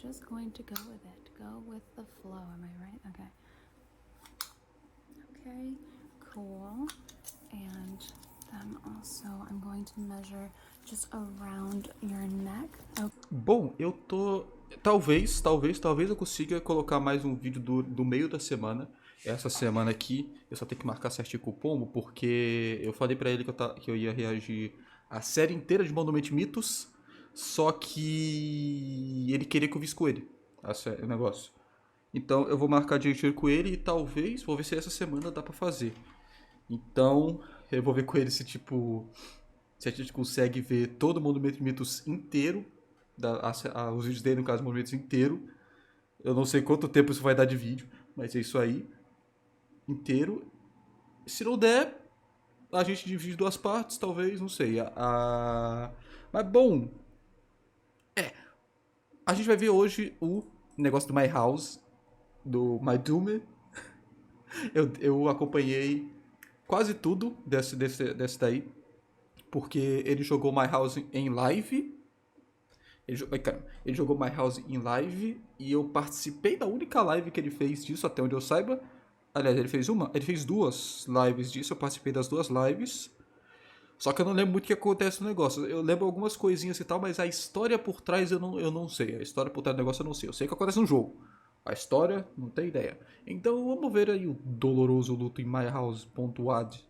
just going to go with it. Go with the flow, am I right? Okay. Okay, cool. And then also I'm going to measure just around your neck. Okay. Bom, eu tô... Talvez eu consiga colocar mais um vídeo do meio da semana. Essa semana aqui, eu só tenho que marcar certinho com o Pombo, porque eu falei pra ele que eu ia reagir a série inteira de Monument Mythos, só que ele queria que eu visse com ele o negócio. Então eu vou marcar direitinho com ele e talvez, vou ver se essa semana dá pra fazer. Então eu vou ver com ele se a gente consegue ver todo o Monument Mythos inteiro, os vídeos dele, no caso, Monument Mythos inteiro. Eu não sei quanto tempo isso vai dar de vídeo, mas é isso aí, inteiro. Se não der, a gente divide em duas partes, talvez, não sei. Mas bom, a gente vai ver hoje o negócio do My House, do My Doom. Eu acompanhei quase tudo desse daí, porque ele jogou My House em live. Ele jogou My House em live e eu participei da única live que ele fez disso, até onde eu saiba. Aliás, ele fez duas lives disso, eu participei das duas lives. Só que eu não lembro muito o que acontece no negócio. Eu lembro algumas coisinhas e tal, mas a história por trás eu não sei. A história por trás do negócio eu não sei. Eu sei o que acontece no jogo. A história, não tenho ideia. Então vamos ver aí o doloroso luto em My House.wad.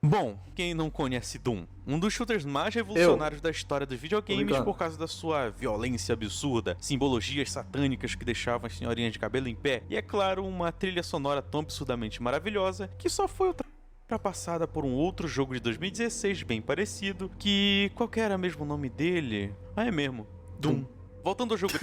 Bom, quem não conhece Doom? Um dos shooters mais revolucionários da história dos videogames por causa da sua violência absurda, simbologias satânicas que deixavam as senhorinhas de cabelo em pé e, é claro, uma trilha sonora tão absurdamente maravilhosa que só foi ultrapassada por um outro jogo de 2016 bem parecido, que... qual que era mesmo o nome dele? Ah, é mesmo, Doom. Voltando ao jogo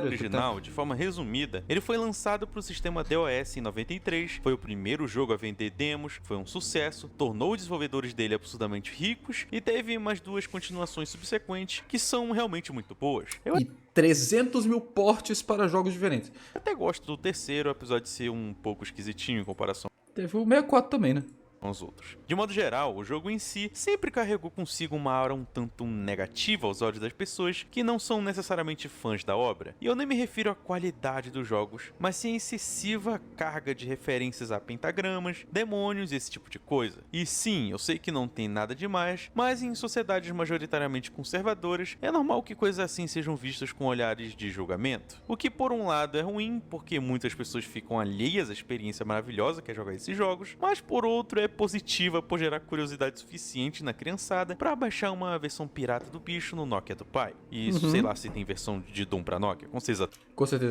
original, de forma resumida, ele foi lançado para o sistema DOS em 93, foi o primeiro jogo a vender demos, foi um sucesso, tornou os desenvolvedores dele absurdamente ricos e teve mais duas continuações subsequentes que são realmente muito boas. E 300 mil portes para jogos diferentes. Até gosto do terceiro, apesar de ser um pouco esquisitinho em comparação Teve o 64 também, né? aos outros. De modo geral, o jogo em si sempre carregou consigo uma aura um tanto negativa aos olhos das pessoas que não são necessariamente fãs da obra. E eu nem me refiro à qualidade dos jogos, mas sim à excessiva carga de referências a pentagramas, demônios e esse tipo de coisa. E sim, eu sei que não tem nada demais, mas em sociedades majoritariamente conservadoras, é normal que coisas assim sejam vistas com olhares de julgamento. O que por um lado é ruim, porque muitas pessoas ficam alheias à experiência maravilhosa que é jogar esses jogos, mas por outro é positiva por gerar curiosidade suficiente na criançada para baixar uma versão pirata do bicho no Nokia do pai. E sei lá se tem versão de Doom pra Nokia, com certeza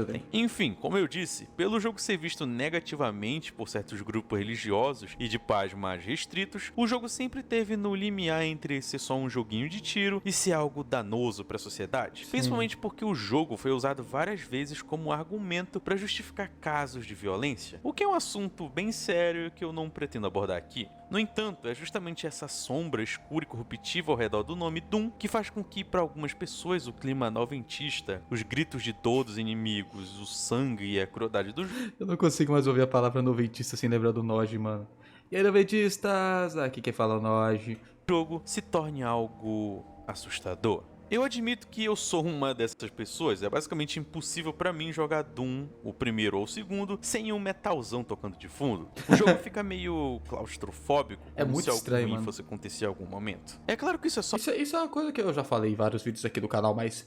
tem. Enfim, como eu disse, pelo jogo ser visto negativamente por certos grupos religiosos e de pais mais restritos, o jogo sempre teve no limiar entre ser só um joguinho de tiro e ser algo danoso para a sociedade. Principalmente porque o jogo foi usado várias vezes como argumento para justificar casos de violência, o que é um assunto bem sério que eu não pretendo abordar aqui. No entanto, é justamente essa sombra escura e corruptiva ao redor do nome Doom que faz com que, para algumas pessoas, o clima noventista, os gritos de dor dos inimigos, o sangue e a crueldade do jogo... Eu não consigo mais ouvir a palavra noventista sem lembrar do Noji, mano. E aí, noventistas? Aqui quem fala é o Noji. jogo se torne algo assustador. Eu admito que eu sou uma dessas pessoas, é basicamente impossível pra mim jogar Doom, o primeiro ou o segundo, sem um metalzão tocando de fundo. O jogo fica meio claustrofóbico, como muito se algo estranho, ruim mano. fosse acontecer em algum momento. É claro que isso é só Isso é uma coisa que eu já falei em vários vídeos aqui do canal, mas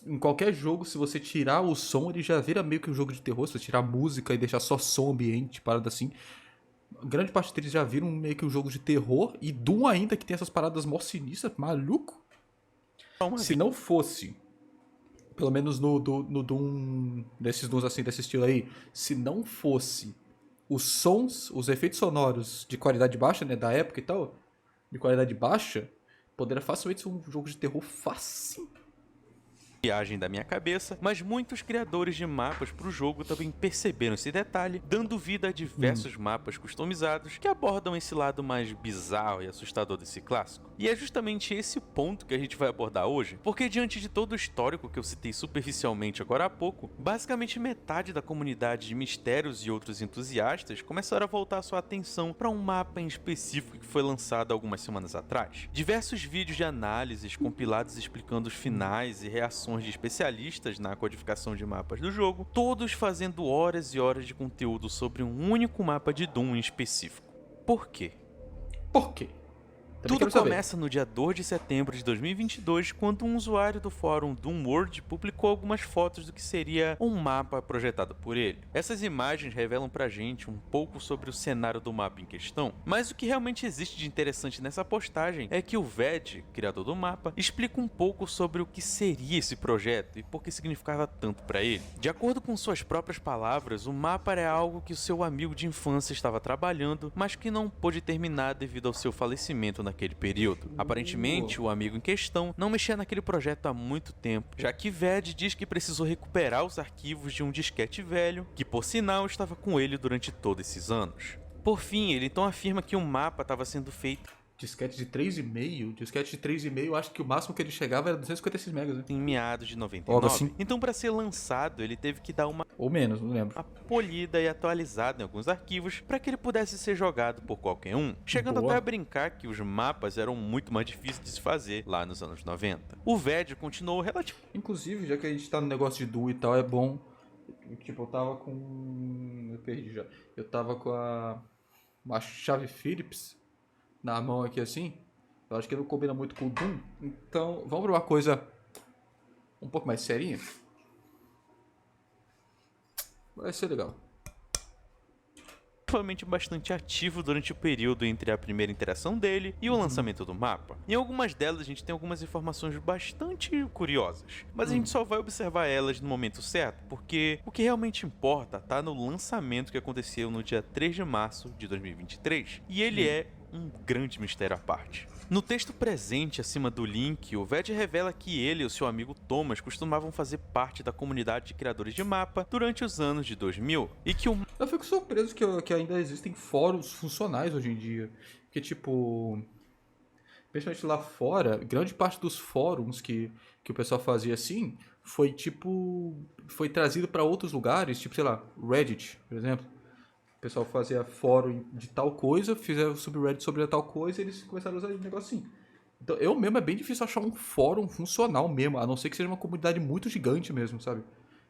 em qualquer jogo, se você tirar o som, ele já vira meio que um jogo de terror. Se você tirar a música e deixar só som ambiente, parada assim, grande parte deles já viram meio que um jogo de terror. E Doom ainda, que tem essas paradas mó sinistras, maluco. uma Se não fosse, pelo menos no Doom, desses Dooms assim, desse estilo aí, se não fosse os sons, os efeitos sonoros de qualidade baixa, né, da época e tal, de qualidade baixa, poderia facilmente ser um jogo de terror fácil. viagem da minha cabeça, mas muitos criadores de mapas para o jogo também perceberam esse detalhe, dando vida a diversos mapas customizados que abordam esse lado mais bizarro e assustador desse clássico. E é justamente esse ponto que a gente vai abordar hoje, porque diante de todo o histórico que eu citei superficialmente agora há pouco, basicamente metade da comunidade de mistérios e outros entusiastas começaram a voltar sua atenção para um mapa em específico que foi lançado algumas semanas atrás. Diversos vídeos de análises compilados explicando os finais e reações de especialistas na codificação de mapas do jogo, todos fazendo horas e horas de conteúdo sobre um único mapa de Doom em específico. Por quê? Por quê? Também Tudo quero saber. começa no dia 2 de setembro de 2022, quando um usuário do fórum Doomworld publicou algumas fotos do que seria um mapa projetado por ele. Essas imagens revelam pra gente um pouco sobre o cenário do mapa em questão, mas o que realmente existe de interessante nessa postagem é que o Ved, criador do mapa, explica um pouco sobre o que seria esse projeto e por que significava tanto pra ele. De acordo com suas próprias palavras, o mapa era algo que o seu amigo de infância estava trabalhando, mas que não pôde terminar devido ao seu falecimento naquele período. Aparentemente, o amigo em questão não mexia naquele projeto há muito tempo, já que Ved diz que precisou recuperar os arquivos de um disquete velho, que por sinal estava com ele durante todos esses anos. Por fim, ele então afirma que o mapa estava sendo feito Disquete de 3,5? Disquete de 3,5, acho que o máximo que ele chegava era 256 megas, né? em meados de 99. Algo assim. Então, para ser lançado, ele teve que dar uma Ou menos, não lembro. polida e atualizada em alguns arquivos para que ele pudesse ser jogado por qualquer um, chegando Boa. até a brincar que os mapas eram muito mais difíceis de se fazer lá nos anos 90. O Ved continuou relativamente Inclusive, já que a gente tá no negócio de Doom e tal, é bom. Tipo, eu tava com. Eu perdi já. Eu tava com uma chave Phillips na mão aqui assim. Eu acho que não combina muito com o Doom. Então, vamos pra uma coisa um pouco mais serinha. Vai ser legal. bastante ativo durante o período entre a primeira interação dele e o lançamento do mapa. Em algumas delas a gente tem algumas informações bastante curiosas, mas a gente só vai observar elas no momento certo, porque o que realmente importa tá no lançamento que aconteceu no dia 3 de março de 2023, e ele é um grande mistério à parte. No texto presente acima do link, o Ved revela que ele e o seu amigo Thomas costumavam fazer parte da comunidade de criadores de mapa durante os anos de 2000, e que o Eu fico surpreso que ainda existem fóruns funcionais hoje em dia. Porque, tipo, principalmente lá fora, grande parte dos fóruns que o pessoal fazia assim foi, tipo, foi trazido para outros lugares, tipo, sei lá, Reddit, por exemplo. O pessoal fazia fórum de tal coisa, fizeram subreddit sobre tal coisa e eles começaram a usar um negócio assim. Então, eu mesmo, é bem difícil achar um fórum funcional mesmo, a não ser que seja uma comunidade muito gigante mesmo, sabe?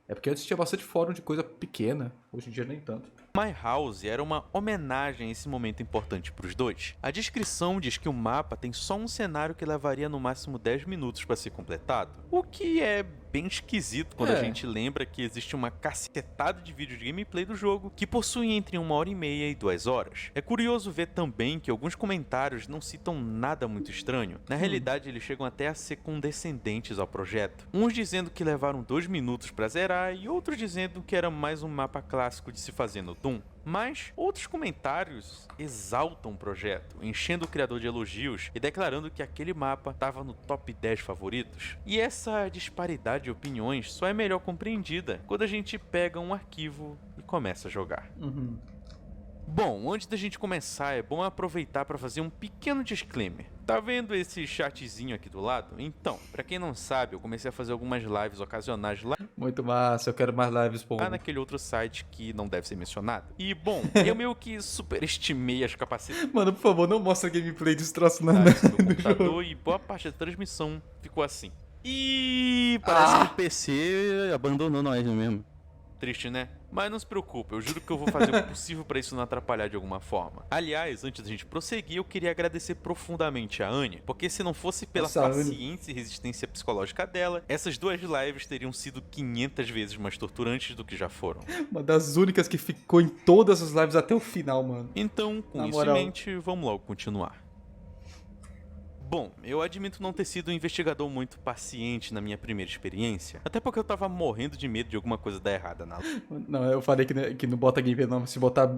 É porque antes tinha bastante fórum de coisa pequena, hoje em dia nem tanto. My House era uma homenagem a esse momento importante para os dois. A descrição diz que o mapa tem só um cenário que levaria no máximo 10 minutos para ser completado, o que é bem esquisito quando a gente lembra que existe uma cacetada de vídeos de gameplay do jogo que possuem entre 1h30 e 2 horas. É curioso ver também que alguns comentários não citam nada muito estranho. Na realidade, eles chegam até a ser condescendentes ao projeto. Uns dizendo que levaram 2 minutos para zerar e outros dizendo que era mais um mapa clássico de se fazer no Doom. Mas outros comentários exaltam o projeto, enchendo o criador de elogios e declarando que aquele mapa estava no top 10 favoritos. E essa disparidade de opiniões só é melhor compreendida quando a gente pega um arquivo e começa a jogar. Bom, antes da gente começar, é bom aproveitar para fazer um pequeno disclaimer. Tá vendo esse chatzinho aqui do lado? Então, pra quem não sabe, eu comecei a fazer algumas lives ocasionais lá Muito massa, eu quero mais lives, pô. naquele outro site que não deve ser mencionado. E, bom, eu meio que superestimei as capacidades Mano, por favor, não mostra gameplay desse troço não. do meu computador e boa parte da transmissão ficou assim. E Parece que o PC abandonou nós mesmo. triste, né? Mas não se preocupe, eu juro que eu vou fazer o possível pra isso não atrapalhar de alguma forma. Aliás, antes da gente prosseguir, eu queria agradecer profundamente a Anne, porque se não fosse pela Essa Anne. paciência e resistência psicológica dela, essas duas lives teriam sido 500 vezes mais torturantes do que já foram. Uma das únicas que ficou em todas as lives até o final, mano. Então, com Na isso moral. em mente, vamos logo continuar. Bom, eu admito não ter sido um investigador muito paciente na minha primeira experiência, até porque eu tava morrendo de medo de alguma coisa dar errada na Não, eu falei que não bota gameplay não, se botar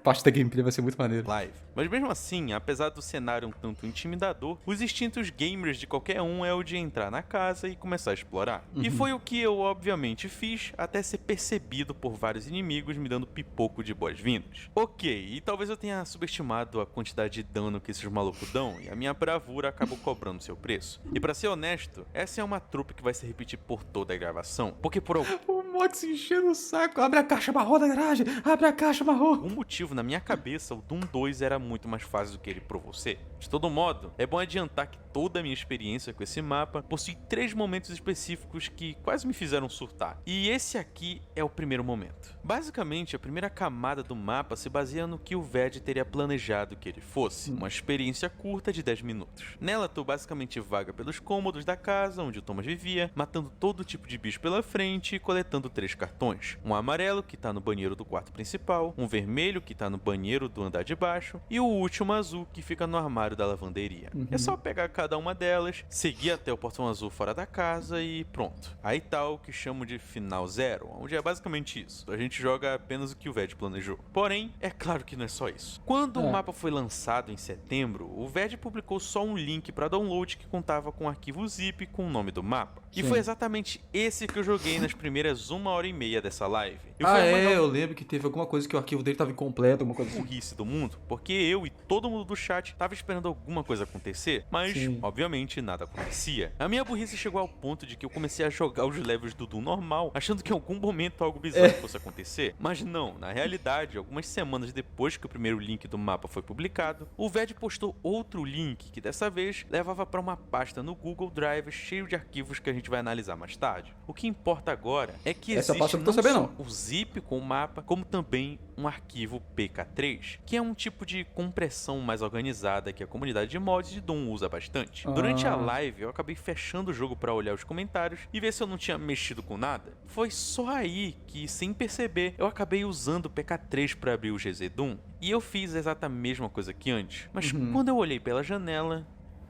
parte da gameplay vai ser muito maneiro. live. Mas mesmo assim, apesar do cenário um tanto intimidador, os instintos gamers de qualquer um é o de entrar na casa e começar a explorar. E foi o que eu obviamente fiz, até ser percebido por vários inimigos me dando pipoco de boas-vindas. Ok, e talvez eu tenha subestimado a quantidade de dano que esses malucos dão, e a minha bravura acabou cobrando seu preço. E pra ser honesto, essa é uma trupe que vai se repetir por toda a gravação, porque por O Mox enchendo o saco. Abre a caixa marrom da garagem. Abre a caixa marrom. algum motivo, na minha cabeça, o Doom 2 era muito mais fácil do que ele provou ser. De todo modo, é bom adiantar que toda a minha experiência com esse mapa possui 3 momentos específicos que quase me fizeram surtar. E esse aqui é o primeiro momento. Basicamente, a primeira camada do mapa se baseia no que o Ved teria planejado que ele fosse, uma experiência curta de 10 minutos. Nela, tu basicamente vaga pelos cômodos da casa onde o Thomas vivia, matando todo tipo de bicho pela frente e coletando 3 cartões. Um amarelo, que tá no banheiro do quarto principal, um vermelho, que tá no banheiro do andar de baixo, e o último azul, que fica no armário da lavanderia. É só pegar cada uma delas, seguir até o portão azul fora da casa e pronto. Aí tá o que chamo de final zero, onde é basicamente isso. A gente joga apenas o que o Ved planejou. Porém, é claro que não é só isso. Quando o mapa foi lançado em setembro, o Ved publicou só um link para download que contava com um arquivo zip com o nome do mapa. E foi exatamente esse que eu joguei nas primeiras 1h30 dessa live. E foi a maior Eu lembro que teve alguma coisa que o arquivo dele tava incompleto, alguma coisa assim. burrice do mundo, porque eu e todo mundo do chat tava esperando alguma coisa acontecer, mas Sim. obviamente nada acontecia. A minha burrice chegou ao ponto de que eu comecei a jogar os levels do Doom normal, achando que em algum momento algo bizarro fosse acontecer, mas não, na realidade, algumas semanas depois que o primeiro link do mapa foi publicado, o Ved postou outro link que dessa vez levava para uma pasta no Google Drive cheio de arquivos que a gente vai analisar mais tarde. O que importa agora é que Essa existe pasta eu não tô não sabendo, só o zip com o mapa, como também um arquivo PK3, que é um tipo de compressão mais organizada que a comunidade de mods de Doom usa bastante. Durante a live, eu acabei fechando o jogo para olhar os comentários e ver se eu não tinha mexido com nada. Foi só aí que, sem perceber, eu acabei usando o PK3 para abrir o GZ Doom, e eu fiz a exata mesma coisa que antes. Mas quando eu olhei pela janela...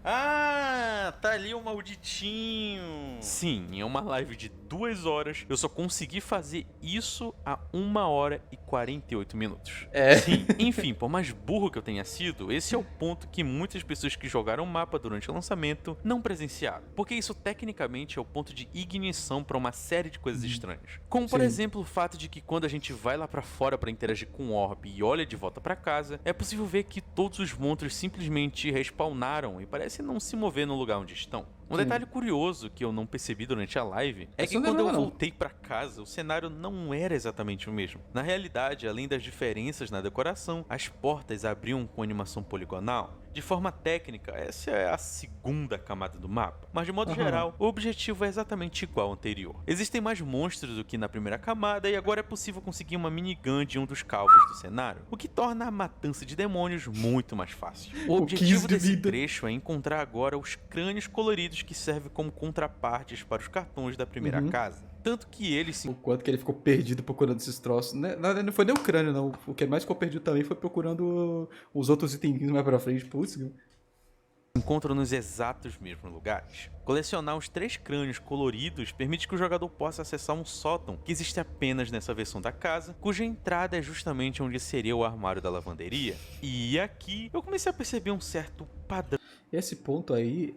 Ah, tá ali o malditinho. Sim, em uma live de 2 horas, eu só consegui fazer isso a 1h48 Sim, enfim, por mais burro que eu tenha sido, esse é o ponto que muitas pessoas que jogaram o mapa durante o lançamento não presenciaram. Porque isso tecnicamente é o ponto de ignição para uma série de coisas estranhas. Como, por exemplo, o fato de que quando a gente vai lá pra fora para interagir com o Orb e olha de volta pra casa, é possível ver que todos os monstros simplesmente respawnaram e parecem não se mover no lugar onde estão. Um detalhe curioso que eu não percebi durante a live é que quando eu voltei pra casa, o cenário não era exatamente o mesmo. Na realidade, além das diferenças na decoração, as portas abriam com animação poligonal. De forma técnica, essa é a segunda camada do mapa, mas de modo geral, o objetivo é exatamente igual ao anterior. Existem mais monstros do que na primeira camada e agora é possível conseguir uma minigun de um dos calvos do cenário, o que torna a matança de demônios muito mais fácil. O objetivo desse trecho é encontrar agora os crânios coloridos que servem como contrapartes para os cartões da primeira casa. Tanto que eles se O quanto que ele ficou perdido procurando esses troços. Não foi nem o crânio, não. O que mais ficou perdido também foi procurando os outros itens mais pra frente. Putz, encontram nos exatos mesmos lugares. Colecionar os 3 crânios coloridos permite que o jogador possa acessar um sótão que existe apenas nessa versão da casa, cuja entrada é justamente onde seria o armário da lavanderia. E aqui eu comecei a perceber um certo padrão. esse ponto aí,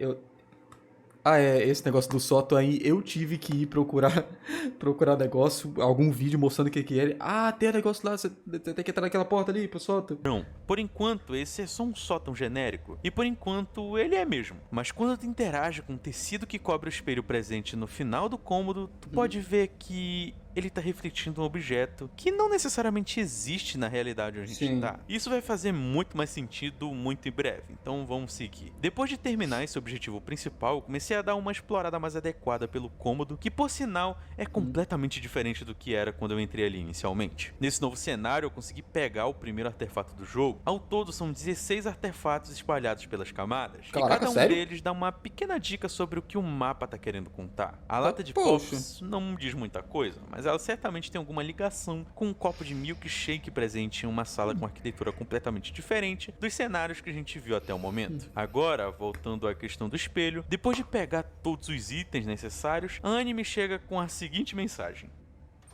esse negócio do sótão aí, eu tive que ir procurar negócio, algum vídeo mostrando o que era. Tem um negócio lá, você tem que entrar naquela porta ali pro sótão. Não, por enquanto esse é só um sótão genérico, e por enquanto ele é mesmo. Mas quando tu interage com o tecido que cobre o espelho presente no final do cômodo, tu pode ver que ele tá refletindo um objeto que não necessariamente existe na realidade onde a gente tá. Isso vai fazer muito mais sentido muito em breve, então vamos seguir. Depois de terminar esse objetivo principal, eu comecei a dar uma explorada mais adequada pelo cômodo, que por sinal é completamente diferente do que era quando eu entrei ali inicialmente. Nesse novo cenário eu consegui pegar o primeiro artefato do jogo. Ao todo são 16 artefatos espalhados pelas camadas, e cada um deles dá uma pequena dica sobre o que o mapa tá querendo contar. A lata de pops não diz muita coisa, mas mas ela certamente tem alguma ligação com um copo de milkshake presente em uma sala com arquitetura completamente diferente dos cenários que a gente viu até o momento. Agora, voltando à questão do espelho, depois de pegar todos os itens necessários, a Anne me chega com a seguinte mensagem.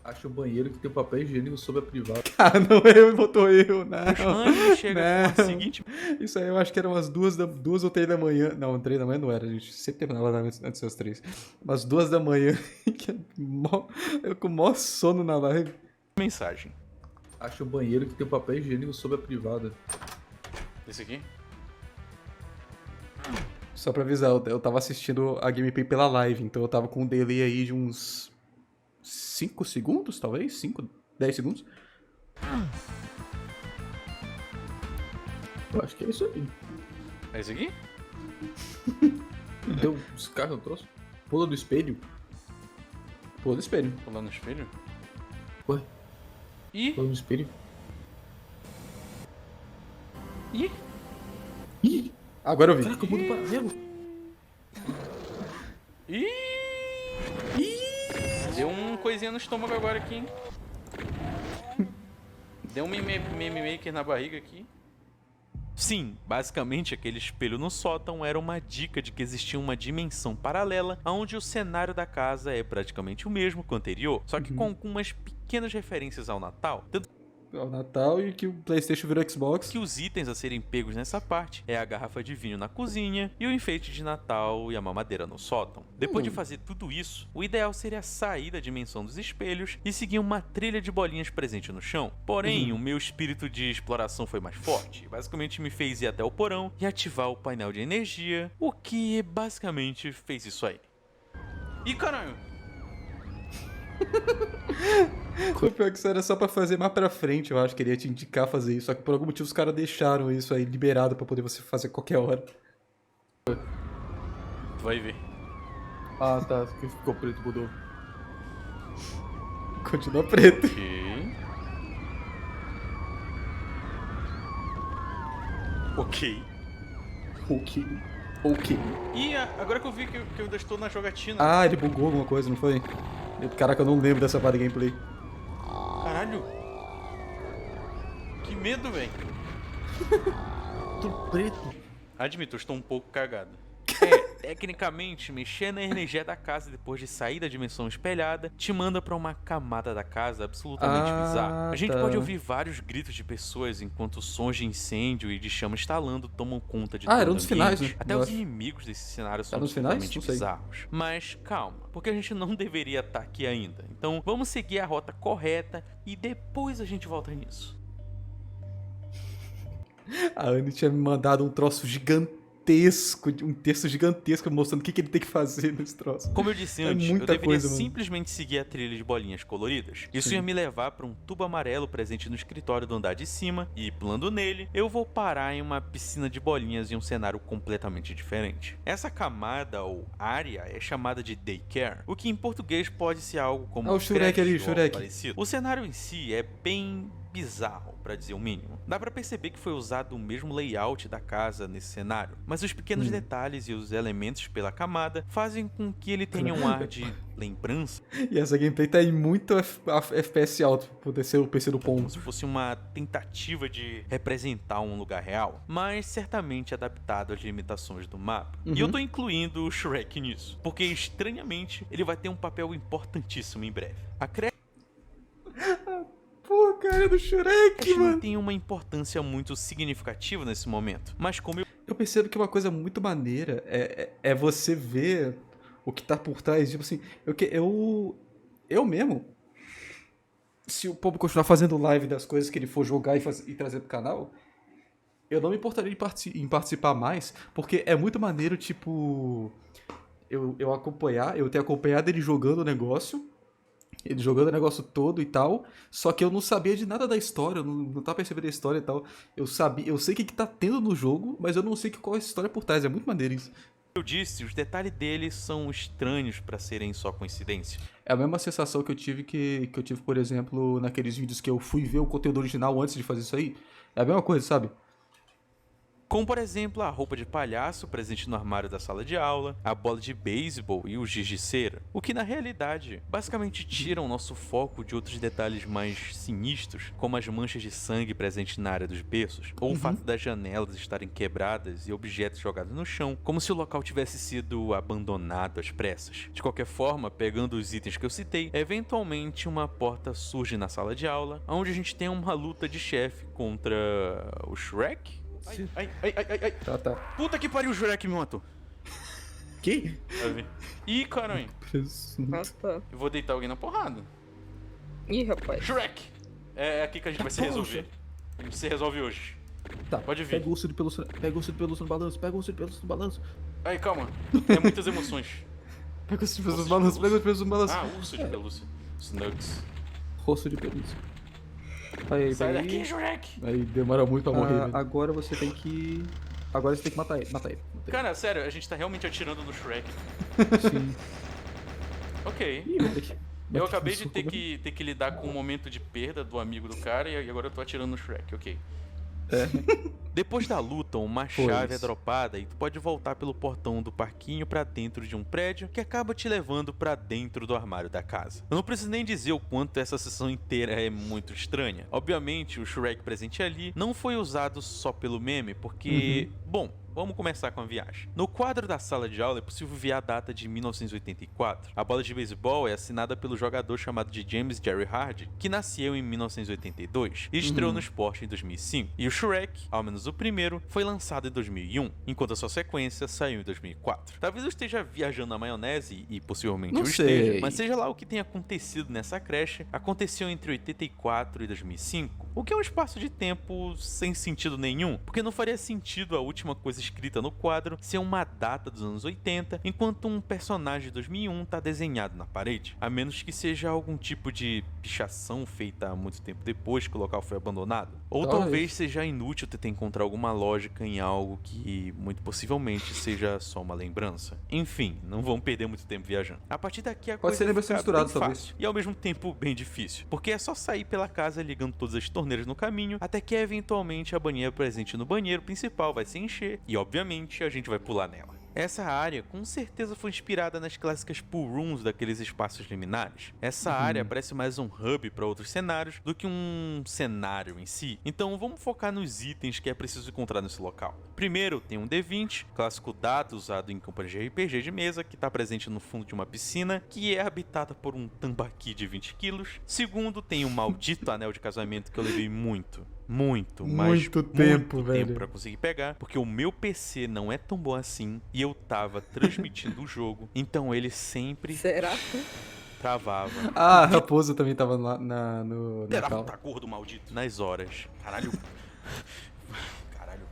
Acho o banheiro que tem papel higiênico sobre a privada. Ah, não, eu, botou eu, não. A Anne me chega com a seguinte... Isso aí eu acho que era umas 2 ou 3 da manhã. Não, 3 da manhã não era, a gente sempre terminava antes das 3. Umas 2 da manhã, eu com o maior sono na live. Mensagem. Acho o banheiro que tem papel higiênico sobre a privada. Esse aqui? Só pra avisar, eu tava assistindo a gameplay pela live, então eu tava com um delay aí de uns 5 segundos, talvez? 5, 10 segundos. Eu acho que é isso aí. É esse aqui? Deu descarga no troço. Pula do espelho. Pula do espelho. Pular no espelho? Ué, Ih! pula do espelho. Ih! Ih! Agora eu vi. Caraca, o mundo paralelo. Ih! Deu uma coisinha no estômago agora aqui, hein? Deu um meme maker na barriga aqui. Sim, basicamente aquele espelho no sótão era uma dica de que existia uma dimensão paralela onde o cenário da casa é praticamente o mesmo que o anterior, só que com algumas pequenas referências ao Natal. Tanto É o Natal e que o PlayStation virou Xbox. que os itens a serem pegos nessa parte é a garrafa de vinho na cozinha e o enfeite de Natal e a mamadeira no sótão. Depois de fazer tudo isso, o ideal seria sair da dimensão dos espelhos e seguir uma trilha de bolinhas presente no chão. Porém, o meu espírito de exploração foi mais forte e basicamente me fez ir até o porão e ativar o painel de energia, o que basicamente fez isso aí. Ih, caralho! O pior que isso era só pra fazer mais pra frente, eu acho que ele ia te indicar fazer isso. Só que por algum motivo os caras deixaram isso aí liberado pra poder você fazer qualquer hora. Tu vai ver. Ah, tá. Ficou preto, mudou. Continua preto. Ok. Ok. E agora que eu vi que eu ainda estou na jogatina. Ah, ele bugou alguma coisa, não foi? Caraca, eu não lembro dessa parte de gameplay. Caralho! Que medo, velho! Tudo preto. Admito, eu estou um pouco cagado. Tecnicamente, mexer na energia da casa depois de sair da dimensão espelhada te manda pra uma camada da casa absolutamente bizarra. A gente tá. pode ouvir vários gritos de pessoas enquanto sons de incêndio e de chama estalando tomam conta de Ah, todo era um o dos finais, ambiente. né? Até Eu os acho. inimigos desse cenário são Era nos finais? absolutamente Não sei. bizarros. Mas calma, porque a gente não deveria estar aqui ainda. Então vamos seguir a rota correta e depois a gente volta nisso. A Anne tinha me mandado um troço gigantesco, um texto gigantesco mostrando o que ele tem que fazer nesse troço. Como eu disse É antes, eu muita deveria coisa, mano. simplesmente seguir a trilha de bolinhas coloridas. Isso Sim. ia me levar para um tubo amarelo presente no escritório do andar de cima, e pulando nele, eu vou parar em uma piscina de bolinhas em um cenário completamente diferente. Essa camada ou área é chamada de daycare, o que em português pode ser algo como Ah, o Shurek creche ali, ou algo Shurek. parecido. O cenário em si é bem bizarro, pra dizer o mínimo. Dá pra perceber que foi usado o mesmo layout da casa nesse cenário, mas os pequenos detalhes e os elementos pela camada fazem com que ele tenha um ar de lembrança, E essa gameplay tá em muito FPS alto, por poder ser o PC do Pombo. como se fosse uma tentativa de representar um lugar real, mas certamente adaptado às limitações do mapa. E eu tô incluindo o Shrek nisso, porque estranhamente ele vai ter um papel importantíssimo em breve. A creche Pô, cara do Shurek, não mano. tem uma importância muito significativa nesse momento, mas como Eu percebo que uma coisa muito maneira é você ver o que tá por trás. Tipo assim, eu mesmo, se o Pombo continuar fazendo live das coisas que ele for jogar e trazer pro canal, eu não me importaria em participar mais, porque é muito maneiro, tipo, eu ter acompanhado ele jogando o negócio. Ele jogando o negócio todo e tal, só que eu não sabia de nada da história, eu não tava percebendo a história e tal. Eu sei o que tá tendo no jogo, mas eu não sei qual é a história por trás, é muito maneiro isso. eu disse, os detalhes deles são estranhos pra serem só coincidência. É a mesma sensação que eu tive que eu tive, por exemplo, naqueles vídeos que eu fui ver o conteúdo original antes de fazer isso aí. É a mesma coisa, sabe? Como, por exemplo, a roupa de palhaço presente no armário da sala de aula, a bola de beisebol e o giz de cera, o que na realidade basicamente tiram o nosso foco de outros detalhes mais sinistros, como as manchas de sangue presentes na área dos berços, ou o fato das janelas estarem quebradas e objetos jogados no chão, como se o local tivesse sido abandonado às pressas. De qualquer forma, pegando os itens que eu citei, eventualmente uma porta surge na sala de aula, onde a gente tem uma luta de chefe contra o Shrek? Ai. Tá. Puta que pariu, o Shrek me matou. Que? Vai ver. Ih, caralho. Nossa, tá. Eu vou deitar alguém na porrada. Ih, rapaz. Shrek! É aqui que a gente vai se Poxa. resolver. A gente se resolve hoje. Tá, Pode vir. Pega o urso de pelúcia no balanço, pega o urso de pelúcia no balanço. Aí, calma. É muitas emoções. Pega o urso de pelúcia Urso no de balanço, pega o urso de pelúcia. pelúcia no balanço. Ah, urso de pelúcia. Snugs. Rosto de pelúcia. Aí, Sai pega daqui, aí. Shrek! Aí demora muito pra morrer, velho. Agora você tem que... Agora você tem que matar ele. Cara, sério, a gente tá realmente atirando no Shrek. Sim. Ok. Ih, vai ter que... Eu acabei de ter que lidar com um momento de perda do amigo do cara e agora eu tô atirando no Shrek, ok. Depois da luta, uma chave é dropada e tu pode voltar pelo portão do parquinho pra dentro de um prédio que acaba te levando pra dentro do armário da casa. Eu não preciso nem dizer o quanto essa sessão inteira é muito estranha. Obviamente, o Shrek presente ali não foi usado só pelo meme, porque, bom, vamos começar com a viagem. No quadro da sala de aula é possível ver a data de 1984. A bola de beisebol é assinada pelo jogador chamado de James Jerry Hardy, que nasceu em 1982 e estreou no esporte em 2005. E o Shrek, ao menos o primeiro, foi lançado em 2001, enquanto a sua sequência saiu em 2004. Talvez eu esteja viajando na maionese e possivelmente Não eu sei. esteja, mas seja lá o que tenha acontecido nessa creche, aconteceu entre 84 e 2005, o que é um espaço de tempo sem sentido nenhum, porque não faria sentido a última coisa escrita no quadro ser uma data dos anos 80, enquanto um personagem de 2001 tá desenhado na parede, a menos que seja algum tipo de pichação feita há muito tempo depois que o local foi abandonado. Ou talvez seja inútil tentar encontrar alguma lógica em algo que muito possivelmente seja só uma lembrança. Enfim, não vamos perder muito tempo viajando. A partir daqui a Pode ser coisa lembrança fica misturada, bem talvez. fácil e ao mesmo tempo bem difícil, porque é só sair pela casa ligando todas as torneiras no caminho até que eventualmente a banheira presente no banheiro principal vai se encher e obviamente a gente vai pular nela. Essa área com certeza foi inspirada nas clássicas pool rooms daqueles espaços liminares. Essa área parece mais um hub para outros cenários do que um cenário em si. Então vamos focar nos itens que é preciso encontrar nesse local. Primeiro tem um D20, clássico dado usado em campanhas de RPG de mesa, que está presente no fundo de uma piscina, que é habitada por um tambaqui de 20 quilos. Segundo tem um maldito anel de casamento que eu levei muito tempo pra conseguir pegar, porque o meu PC não é tão bom assim e eu tava transmitindo o jogo, então ele sempre Será? travava. Ah, a raposa também tava no Era cal. puta gordo maldito. Nas horas. Caralho.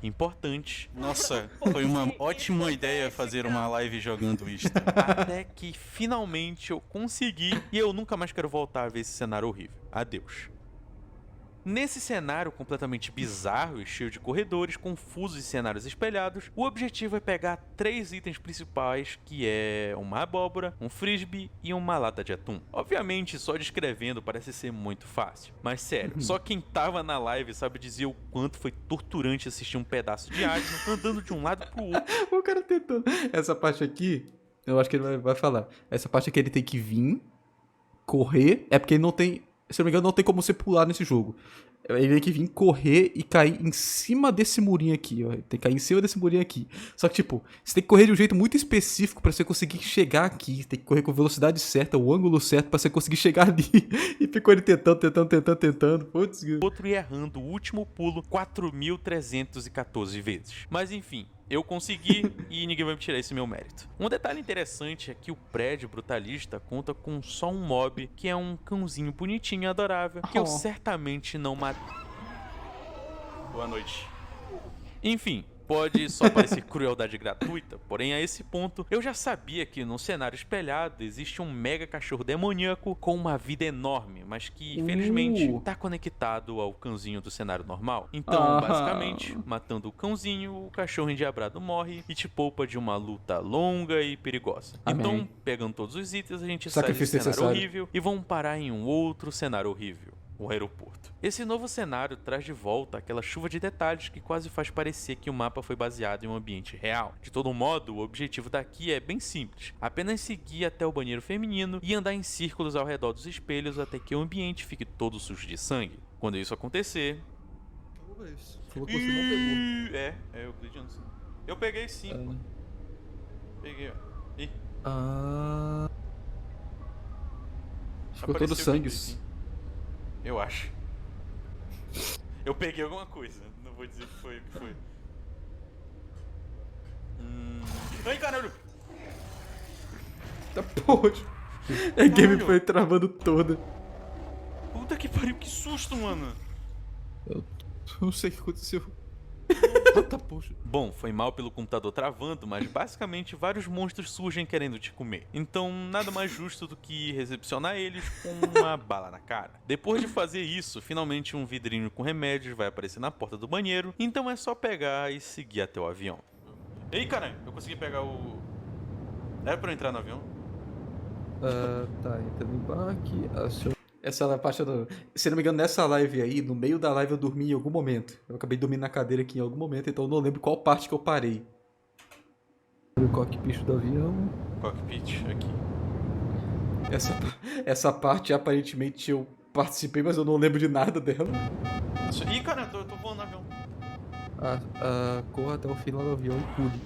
Importante. Nossa, foi uma ótima ideia fazer uma live jogando isto. Até que finalmente eu consegui e eu nunca mais quero voltar a ver esse cenário horrível. Adeus. Nesse cenário completamente bizarro e cheio de corredores, confusos e cenários espelhados, o objetivo é pegar 3 itens principais, que é uma abóbora, um frisbee e uma lata de atum. Obviamente, só descrevendo parece ser muito fácil, mas sério, só quem tava na live sabe dizer o quanto foi torturante assistir um pedaço de asno andando de um lado pro outro. O cara tentando. Essa parte aqui, eu acho que ele vai falar. Essa parte aqui ele tem que vir, correr. É porque ele não tem. Se eu não me engano, não tem como você pular nesse jogo. Ele tem que vir correr e cair em cima desse murinho aqui, ó. Tem que cair em cima desse murinho aqui. Só que, tipo, você tem que correr de um jeito muito específico pra você conseguir chegar aqui. Você tem que correr com a velocidade certa, o ângulo certo pra você conseguir chegar ali. E ficou ele tentando. Putz, Outro e errando o último pulo 4.314 vezes. Mas enfim, eu consegui e ninguém vai me tirar esse meu mérito. Um detalhe interessante é que o prédio brutalista conta com só um mob, que é um cãozinho bonitinho e adorável, que eu certamente não matei. Boa noite. Enfim, pode só parecer crueldade gratuita, porém a esse ponto eu já sabia que no cenário espelhado existe um mega cachorro demoníaco com uma vida enorme, mas que infelizmente tá conectado ao cãozinho do cenário normal. Então, basicamente, matando o cãozinho, o cachorro endiabrado morre e te poupa de uma luta longa e perigosa. Amém. Então, pegando todos os itens, a gente sai desse Sacrifício cenário necessário. horrível e vamos parar em um outro cenário horrível. o aeroporto. Esse novo cenário traz de volta aquela chuva de detalhes que quase faz parecer que o mapa foi baseado em um ambiente real. De todo modo, o objetivo daqui é bem simples, apenas seguir até o banheiro feminino e andar em círculos ao redor dos espelhos até que o ambiente fique todo sujo de sangue. Quando isso acontecer... Falou que você não pegou. É Euclidiano sim. Eu peguei sim, pô. Peguei, ó. Ih, Ah. Ficou apareceu todo que eu sangue. peguei, sim. Eu acho. Eu peguei alguma coisa. Não vou dizer o que foi. Ai, caralho! Tá porra. A gameplay travando toda. Puta que pariu, que susto, mano! Eu não sei o que aconteceu. Tá, poxa. Bom, foi mal pelo computador travando, mas basicamente vários monstros surgem querendo te comer. Então, nada mais justo do que recepcionar eles com uma bala na cara. Depois de fazer isso, finalmente um vidrinho com remédios vai aparecer na porta do banheiro, então é só pegar e seguir até o avião. Ei, caralho, eu consegui pegar o... Era pra eu entrar no avião? Tá, entra no embarque. Essa parte do... Se não me engano, nessa live aí, no meio da live eu dormi em algum momento. Eu acabei dormindo na cadeira aqui em algum momento, então eu não lembro qual parte que eu parei. O cockpit do avião. Cockpit, aqui. Essa parte aparentemente eu participei, mas eu não lembro de nada dela. Ih, cara, eu tô voando no avião. Corra até o final do avião e pule.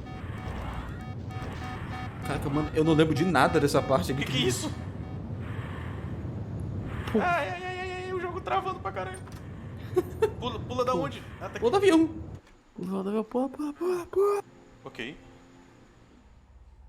Caraca, mano, eu não lembro de nada dessa parte aqui. Que é isso? Ai, o jogo travando pra caralho. Pula da onde? Ah, tá aqui. Pula do avião. Pula do avião, pula. Ok.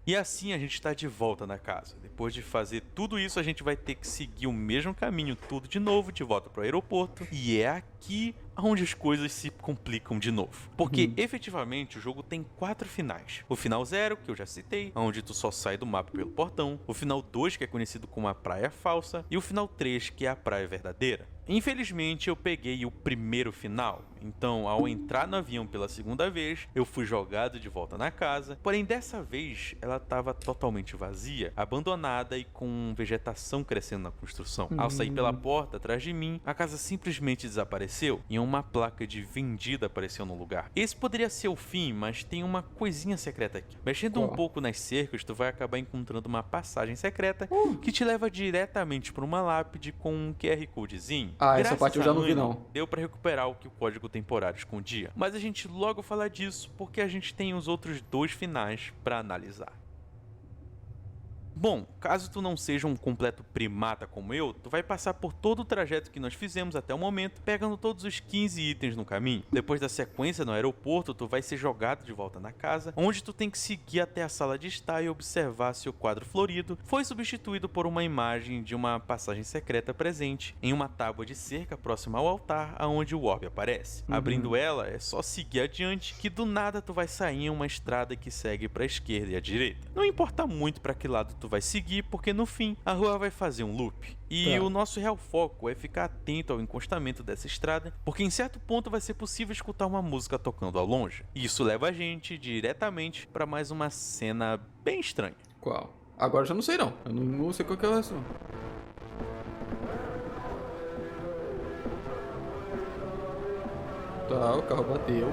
E assim a gente tá de volta na casa. Depois de fazer tudo isso, a gente vai ter que seguir o mesmo caminho, tudo de novo, de volta pro aeroporto. E é aqui onde as coisas se complicam de novo. Porque, efetivamente, o jogo tem 4 finais. O final 0, que eu já citei, onde tu só sai do mapa pelo portão. O final 2, que é conhecido como a praia falsa. E o final 3, que é a praia verdadeira. Infelizmente, eu peguei o primeiro final. Então, ao entrar no avião pela segunda vez, eu fui jogado de volta na casa. Porém, dessa vez, ela estava totalmente vazia, abandonada e com vegetação crescendo na construção. Ao sair pela porta atrás de mim, a casa simplesmente desapareceu e uma placa de vendida apareceu no lugar. Esse poderia ser o fim, mas tem uma coisinha secreta aqui. Mexendo um pouco nas cercas, tu vai acabar encontrando uma passagem secreta que te leva diretamente para uma lápide com um QR Codezinho. Essa parte eu já não vi, não. Deu pra recuperar o que o código temporário escondia. Mas a gente logo fala disso porque a gente tem os outros 2 finais pra analisar. Bom, caso tu não seja um completo primata como eu, tu vai passar por todo o trajeto que nós fizemos até o momento, pegando todos os 15 itens no caminho. Depois da sequência no aeroporto, tu vai ser jogado de volta na casa, onde tu tem que seguir até a sala de estar e observar se o quadro florido foi substituído por uma imagem de uma passagem secreta presente em uma tábua de cerca próxima ao altar, aonde o orbe aparece. Abrindo ela, é só seguir adiante, que do nada tu vai sair em uma estrada que segue pra esquerda e à direita. Não importa muito pra que lado tu vai seguir, porque no fim a rua vai fazer um loop. E o nosso real foco é ficar atento ao encostamento dessa estrada, porque em certo ponto vai ser possível escutar uma música tocando ao longe. E isso leva a gente diretamente para mais uma cena bem estranha. Qual? Agora eu já não sei não. Eu não sei qual que é essa. Tá, o carro bateu.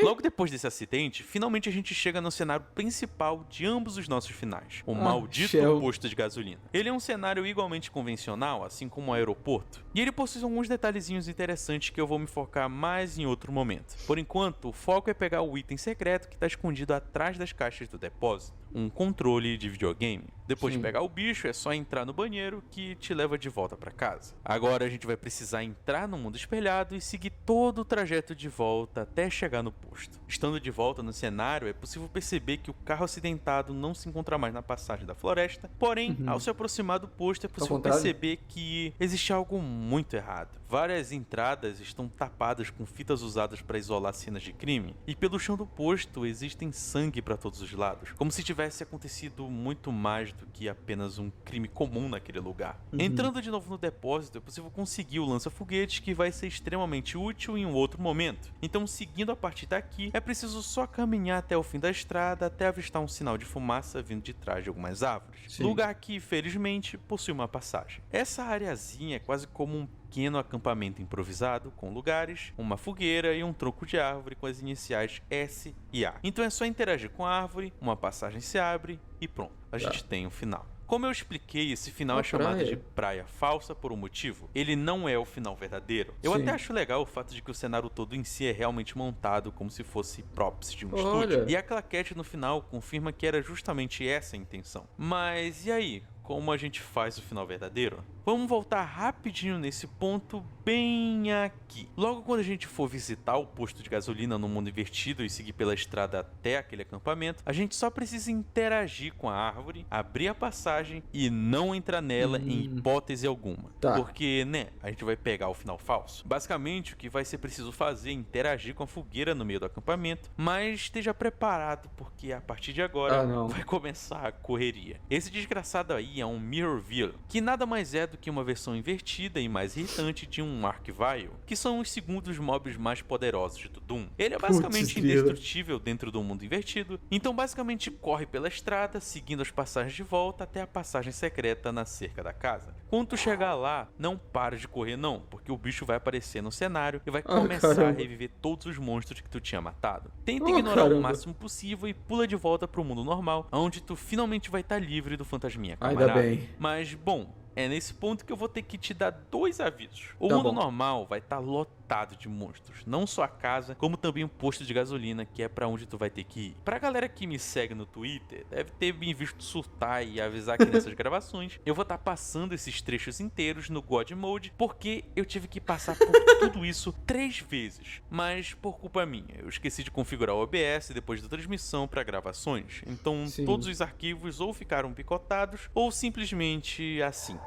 Logo depois desse acidente, finalmente a gente chega no cenário principal de ambos os nossos finais, o maldito Shell. posto de gasolina. Ele é um cenário igualmente convencional, assim como o aeroporto, e ele possui alguns detalhezinhos interessantes que eu vou me focar mais em outro momento. Por enquanto, o foco é pegar o item secreto que está escondido atrás das caixas do depósito, um controle de videogame. Depois de pegar o bicho, é só entrar no banheiro que te leva de volta para casa. Agora a gente vai precisar entrar no mundo espelhado e seguir todo o trajeto de volta até chegar no posto. Estando de volta no cenário, é possível perceber que o carro acidentado não se encontra mais na passagem da floresta, porém, ao se aproximar do posto, é possível perceber que existe algo muito errado. Várias entradas estão tapadas com fitas usadas para isolar cenas de crime, e pelo chão do posto existem sangue para todos os lados, como se tivesse acontecido muito mais do que apenas um crime comum naquele lugar. Entrando de novo no depósito, é possível conseguir o lança-foguete, que vai ser extremamente útil em um outro momento. Então, seguindo a partir daqui, aqui, é preciso só caminhar até o fim da estrada até avistar um sinal de fumaça vindo de trás de algumas árvores. Sim. Lugar que, felizmente, possui uma passagem. Essa areazinha é quase como um pequeno acampamento improvisado, com lugares, uma fogueira e um tronco de árvore com as iniciais S e A. Então é só interagir com a árvore, uma passagem se abre e pronto, a gente tem um final. Como eu expliquei, esse final Uma é chamado praia. de praia falsa por um motivo. Ele não é o final verdadeiro. Eu Sim. até acho legal o fato de que o cenário todo em si é realmente montado como se fosse props de um Olha. estúdio. E a claquete no final confirma que era justamente essa a intenção. Mas e aí? Como a gente faz o final verdadeiro? Vamos voltar rapidinho nesse ponto bem aqui. Logo quando a gente for visitar o posto de gasolina no mundo invertido e seguir pela estrada até aquele acampamento, a gente só precisa interagir com a árvore, abrir a passagem e não entrar nela em hipótese alguma. Tá. Porque, né, a gente vai pegar o final falso. Basicamente, o que vai ser preciso fazer é interagir com a fogueira no meio do acampamento, mas esteja preparado porque a partir de agora não. vai começar a correria. Esse desgraçado aí é um Mirrorville, que nada mais é do que uma versão invertida e mais irritante de um Archvile, que são os segundos mobs mais poderosos do Doom. Ele é basicamente grila. indestrutível dentro do mundo invertido, então basicamente corre pela estrada, seguindo as passagens de volta até a passagem secreta na cerca da casa. Quando tu chegar lá, não para de correr não, porque o bicho vai aparecer no cenário e vai começar a caramba. reviver todos os monstros que tu tinha matado. Tenta Oh, ignorar caramba. o máximo possível e pula de volta pro mundo normal, onde tu finalmente vai estar livre do fantasminha Ainda camarada. bem. Mas, bom, é nesse ponto que eu vou ter que te dar 2 avisos. O Tá mundo bom. normal vai estar lotado de monstros, não só a casa, como também o posto de gasolina, que é pra onde tu vai ter que ir. Pra galera que me segue no Twitter, deve ter me visto surtar e avisar que nessas gravações eu vou estar passando esses trechos inteiros no God Mode, porque eu tive que passar por tudo isso 3 vezes. Mas por culpa minha, eu esqueci de configurar o OBS depois da transmissão pra gravações, então Sim. todos os arquivos ou ficaram picotados ou simplesmente assim.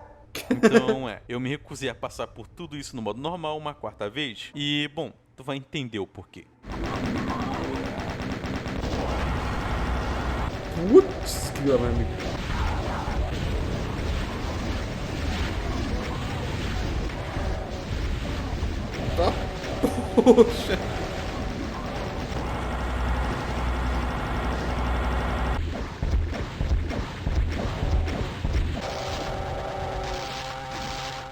Então eu me recusei a passar por tudo isso no modo normal uma 4ª vez e, bom, tu vai entender o porquê. Putz, que meu amigo. Tá. Poxa.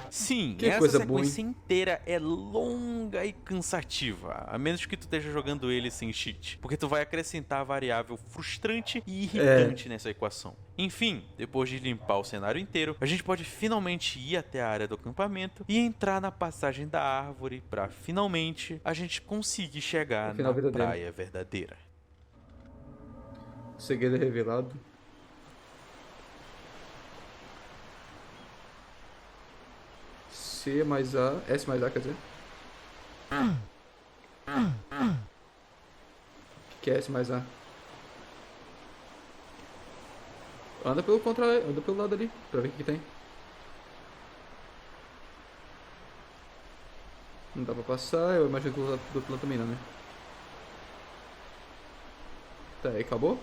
Sim, Que essa coisa sequência inteira é longa e cansativa, a menos que tu esteja jogando ele sem cheat, porque tu vai acrescentar a variável frustrante e irritante nessa equação. Enfim, depois de limpar o cenário inteiro, a gente pode finalmente ir até a área do acampamento e entrar na passagem da árvore para finalmente a gente conseguir chegar O final na verdadeiro. praia verdadeira. O segredo é revelado. C mais A. S mais A, quer dizer? O que é S mais A? Anda pelo contrário, anda pelo lado ali, pra ver o que tem. Não dá pra passar, eu imagino que do outro lado também não, né? Tá, aí acabou?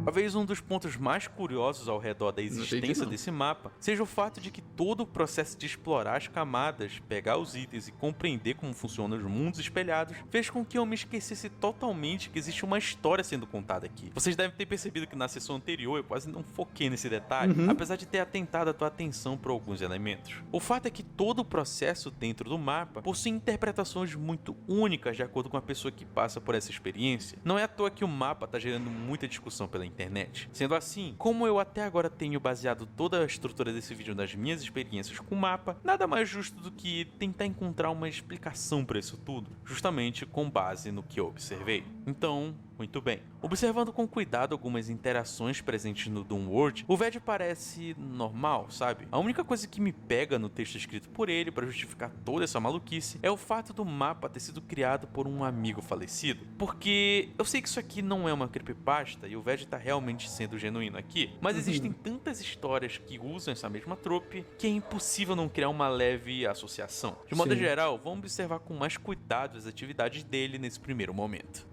Talvez um dos pontos mais curiosos ao redor da existência não. desse mapa seja o fato de que todo o processo de explorar as camadas, pegar os itens e compreender como funcionam os mundos espelhados fez com que eu me esquecesse totalmente que existe uma história sendo contada aqui. Vocês devem ter percebido que na sessão anterior eu quase não foquei nesse detalhe, apesar de ter atentado a tua atenção para alguns elementos. O fato é que todo o processo dentro do mapa possui interpretações muito únicas de acordo com a pessoa que passa por essa experiência. Não é à toa que o mapa está gerando muita discussão pela internet. Sendo assim, como eu até agora tenho baseado toda a estrutura desse vídeo nas minhas experiências com o mapa, nada mais justo do que tentar encontrar uma explicação para isso tudo, justamente com base no que eu observei. Então, muito bem. Observando com cuidado algumas interações presentes no Doom World, o VED parece normal, sabe? A única coisa que me pega no texto escrito por ele para justificar toda essa maluquice é o fato do mapa ter sido criado por um amigo falecido. Porque eu sei que isso aqui não é uma creepypasta e o VED tá realmente sendo genuíno aqui, mas existem tantas histórias que usam essa mesma trope que é impossível não criar uma leve associação. De modo Sim. geral, vamos observar com mais cuidado as atividades dele nesse primeiro momento.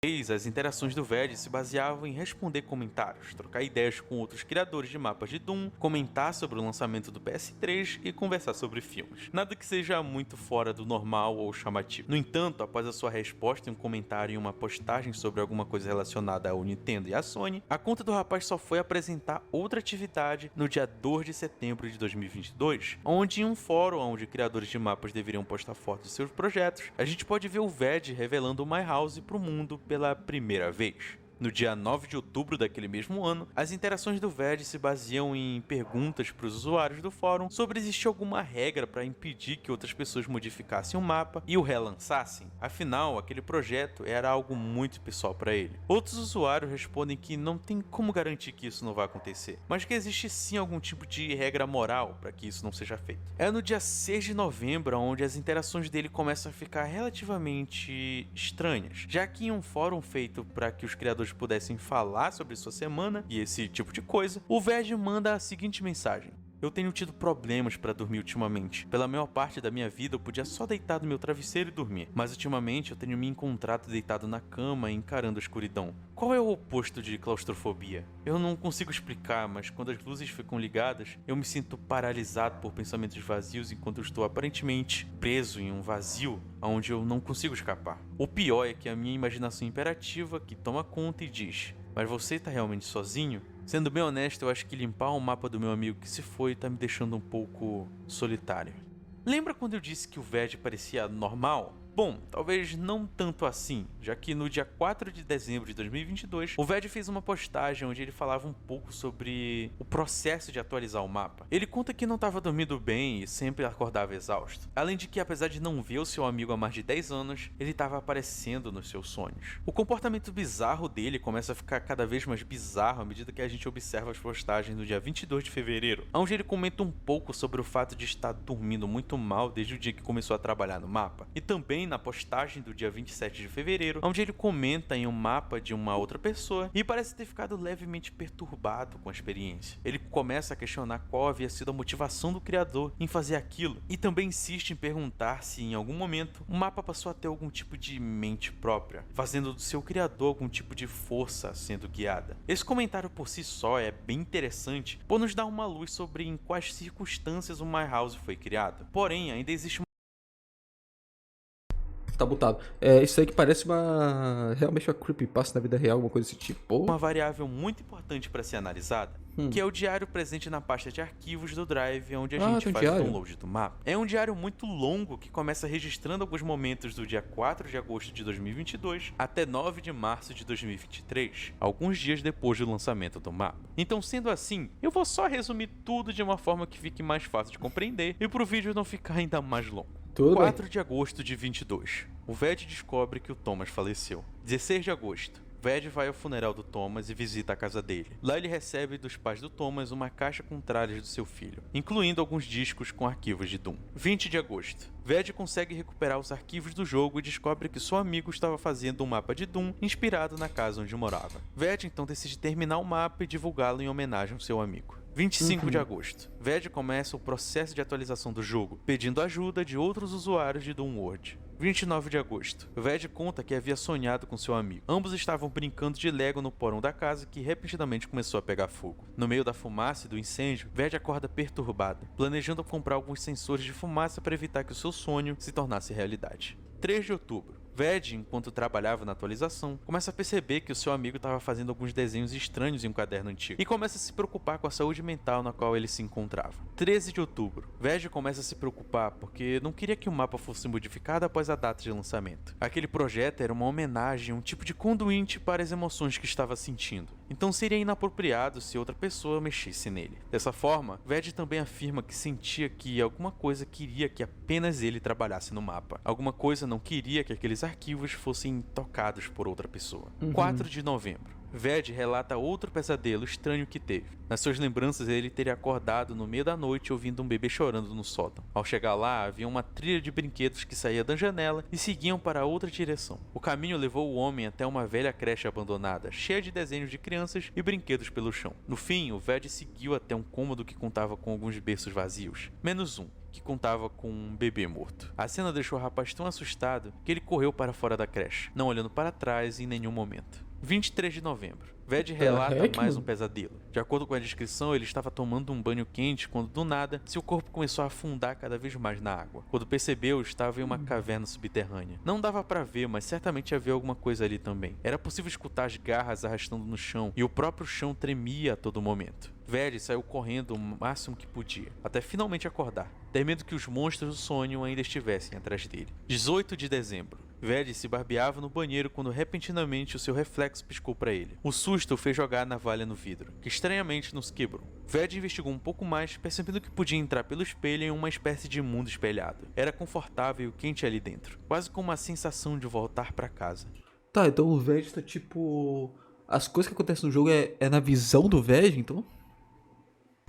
As interações do Ved se baseavam em responder comentários, trocar ideias com outros criadores de mapas de Doom, comentar sobre o lançamento do PS3 e conversar sobre filmes. Nada que seja muito fora do normal ou chamativo. No entanto, após a sua resposta em um comentário em uma postagem sobre alguma coisa relacionada ao Nintendo e à Sony, a conta do rapaz só foi apresentar outra atividade no dia 2 de setembro de 2022, onde em um fórum onde criadores de mapas deveriam postar fotos de seus projetos, a gente pode ver o Ved revelando o My House para o mundo pela primeira vez. No dia 9 de outubro daquele mesmo ano, as interações do Ved se baseiam em perguntas para os usuários do fórum sobre existir alguma regra para impedir que outras pessoas modificassem o mapa e o relançassem. Afinal, aquele projeto era algo muito pessoal para ele. Outros usuários respondem que não tem como garantir que isso não vai acontecer, mas que existe sim algum tipo de regra moral para que isso não seja feito. É no dia 6 de novembro onde as interações dele começam a ficar relativamente estranhas, já que em um fórum feito para que os criadores pudessem falar sobre sua semana e esse tipo de coisa, o Ved manda a seguinte mensagem: eu tenho tido problemas para dormir ultimamente. Pela maior parte da minha vida eu podia só deitar no meu travesseiro e dormir, mas ultimamente eu tenho me encontrado deitado na cama e encarando a escuridão. Qual é o oposto de claustrofobia? Eu não consigo explicar, mas quando as luzes ficam ligadas, eu me sinto paralisado por pensamentos vazios enquanto eu estou aparentemente preso em um vazio onde eu não consigo escapar. O pior é que a minha imaginação imperativa que toma conta e diz: mas você tá realmente sozinho? Sendo bem honesto, eu acho que limpar o mapa do meu amigo que se foi tá me deixando um pouco solitário. Lembra quando eu disse que o Ved parecia normal? Bom, talvez não tanto assim, já que no dia 4 de dezembro de 2022, o Ved fez uma postagem onde ele falava um pouco sobre o processo de atualizar o mapa. Ele conta que não estava dormindo bem e sempre acordava exausto, além de que, apesar de não ver o seu amigo há mais de 10 anos, ele estava aparecendo nos seus sonhos. O comportamento bizarro dele começa a ficar cada vez mais bizarro à medida que a gente observa as postagens no dia 22 de fevereiro, onde ele comenta um pouco sobre o fato de estar dormindo muito mal desde o dia que começou a trabalhar no mapa, e também na postagem do dia 27 de fevereiro, onde ele comenta em um mapa de uma outra pessoa e parece ter ficado levemente perturbado com a experiência. Ele começa a questionar qual havia sido a motivação do criador em fazer aquilo e também insiste em perguntar se em algum momento o mapa passou a ter algum tipo de mente própria, fazendo do seu criador algum tipo de força sendo guiada. Esse comentário por si só é bem interessante por nos dar uma luz sobre em quais circunstâncias o My House foi criado. Porém, ainda existe Tá botado. Isso aí que parece realmente uma creepypasta na vida real, alguma coisa desse tipo. Pô. uma variável muito importante para ser analisada, que é o diário presente na pasta de arquivos do Drive, onde a gente tem faz o diário. download do mapa. É um diário muito longo que começa registrando alguns momentos do dia 4 de agosto de 2022 até 9 de março de 2023, alguns dias depois do lançamento do mapa. Então, sendo assim, eu vou só resumir tudo de uma forma que fique mais fácil de compreender e pro vídeo não ficar ainda mais longo. Tudo 4 de agosto de 22. O Ved descobre que o Thomas faleceu. 16 de agosto. Ved vai ao funeral do Thomas e visita a casa dele. Lá ele recebe dos pais do Thomas uma caixa com tralhas do seu filho, incluindo alguns discos com arquivos de Doom. 20 de agosto. Ved consegue recuperar os arquivos do jogo e descobre que seu amigo estava fazendo um mapa de Doom inspirado na casa onde morava. Ved então decide terminar o mapa e divulgá-lo em homenagem ao seu amigo. 25 de agosto. Ved começa o processo de atualização do jogo, pedindo ajuda de outros usuários de Doom World. 29 de agosto. Ved conta que havia sonhado com seu amigo. Ambos estavam brincando de Lego no porão da casa que repentinamente começou a pegar fogo. No meio da fumaça e do incêndio, Ved acorda perturbado, planejando comprar alguns sensores de fumaça para evitar que o seu sonho se tornasse realidade. 3 de outubro. Ved, enquanto trabalhava na atualização, começa a perceber que o seu amigo estava fazendo alguns desenhos estranhos em um caderno antigo e começa a se preocupar com a saúde mental na qual ele se encontrava. 13 de outubro. Ved começa a se preocupar porque não queria que o mapa fosse modificado após a data de lançamento. Aquele projeto era uma homenagem, um tipo de conduíte para as emoções que estava sentindo. Então seria inapropriado se outra pessoa mexesse nele. Dessa forma, Ved também afirma que sentia que alguma coisa queria que apenas ele trabalhasse no mapa. Alguma coisa não queria que aqueles arquivos fossem tocados por outra pessoa. 4 de novembro. Ved relata outro pesadelo estranho que teve. Nas suas lembranças, ele teria acordado no meio da noite ouvindo um bebê chorando no sótão. Ao chegar lá, havia uma trilha de brinquedos que saía da janela e seguiam para outra direção. O caminho levou o homem até uma velha creche abandonada, cheia de desenhos de crianças e brinquedos pelo chão. No fim, o Ved seguiu até um cômodo que contava com alguns berços vazios, menos um. que contava com um bebê morto. A cena deixou o rapaz tão assustado que ele correu para fora da creche, não olhando para trás em nenhum momento. 23 de novembro. Ved relata heck, mais um mano? pesadelo. De acordo com a descrição, ele estava tomando um banho quente quando, do nada, seu corpo começou a afundar cada vez mais na água. Quando percebeu, estava em uma caverna subterrânea. Não dava para ver, mas certamente havia alguma coisa ali também. Era possível escutar as garras arrastando no chão e o próprio chão tremia a todo momento. Ved saiu correndo o máximo que podia, até finalmente acordar, temendo que os monstros do sonho ainda estivessem atrás dele. 18 de dezembro. Ved se barbeava no banheiro quando repentinamente o seu reflexo piscou para ele. O susto o fez jogar a navalha no vidro, que estranhamente não se quebrou. Ved investigou um pouco mais, percebendo que podia entrar pelo espelho em uma espécie de mundo espelhado. Era confortável e quente ali dentro, quase com uma sensação de voltar para casa. Tá, então o Veg tá tipo... As coisas que acontecem no jogo é na visão do Veg, então?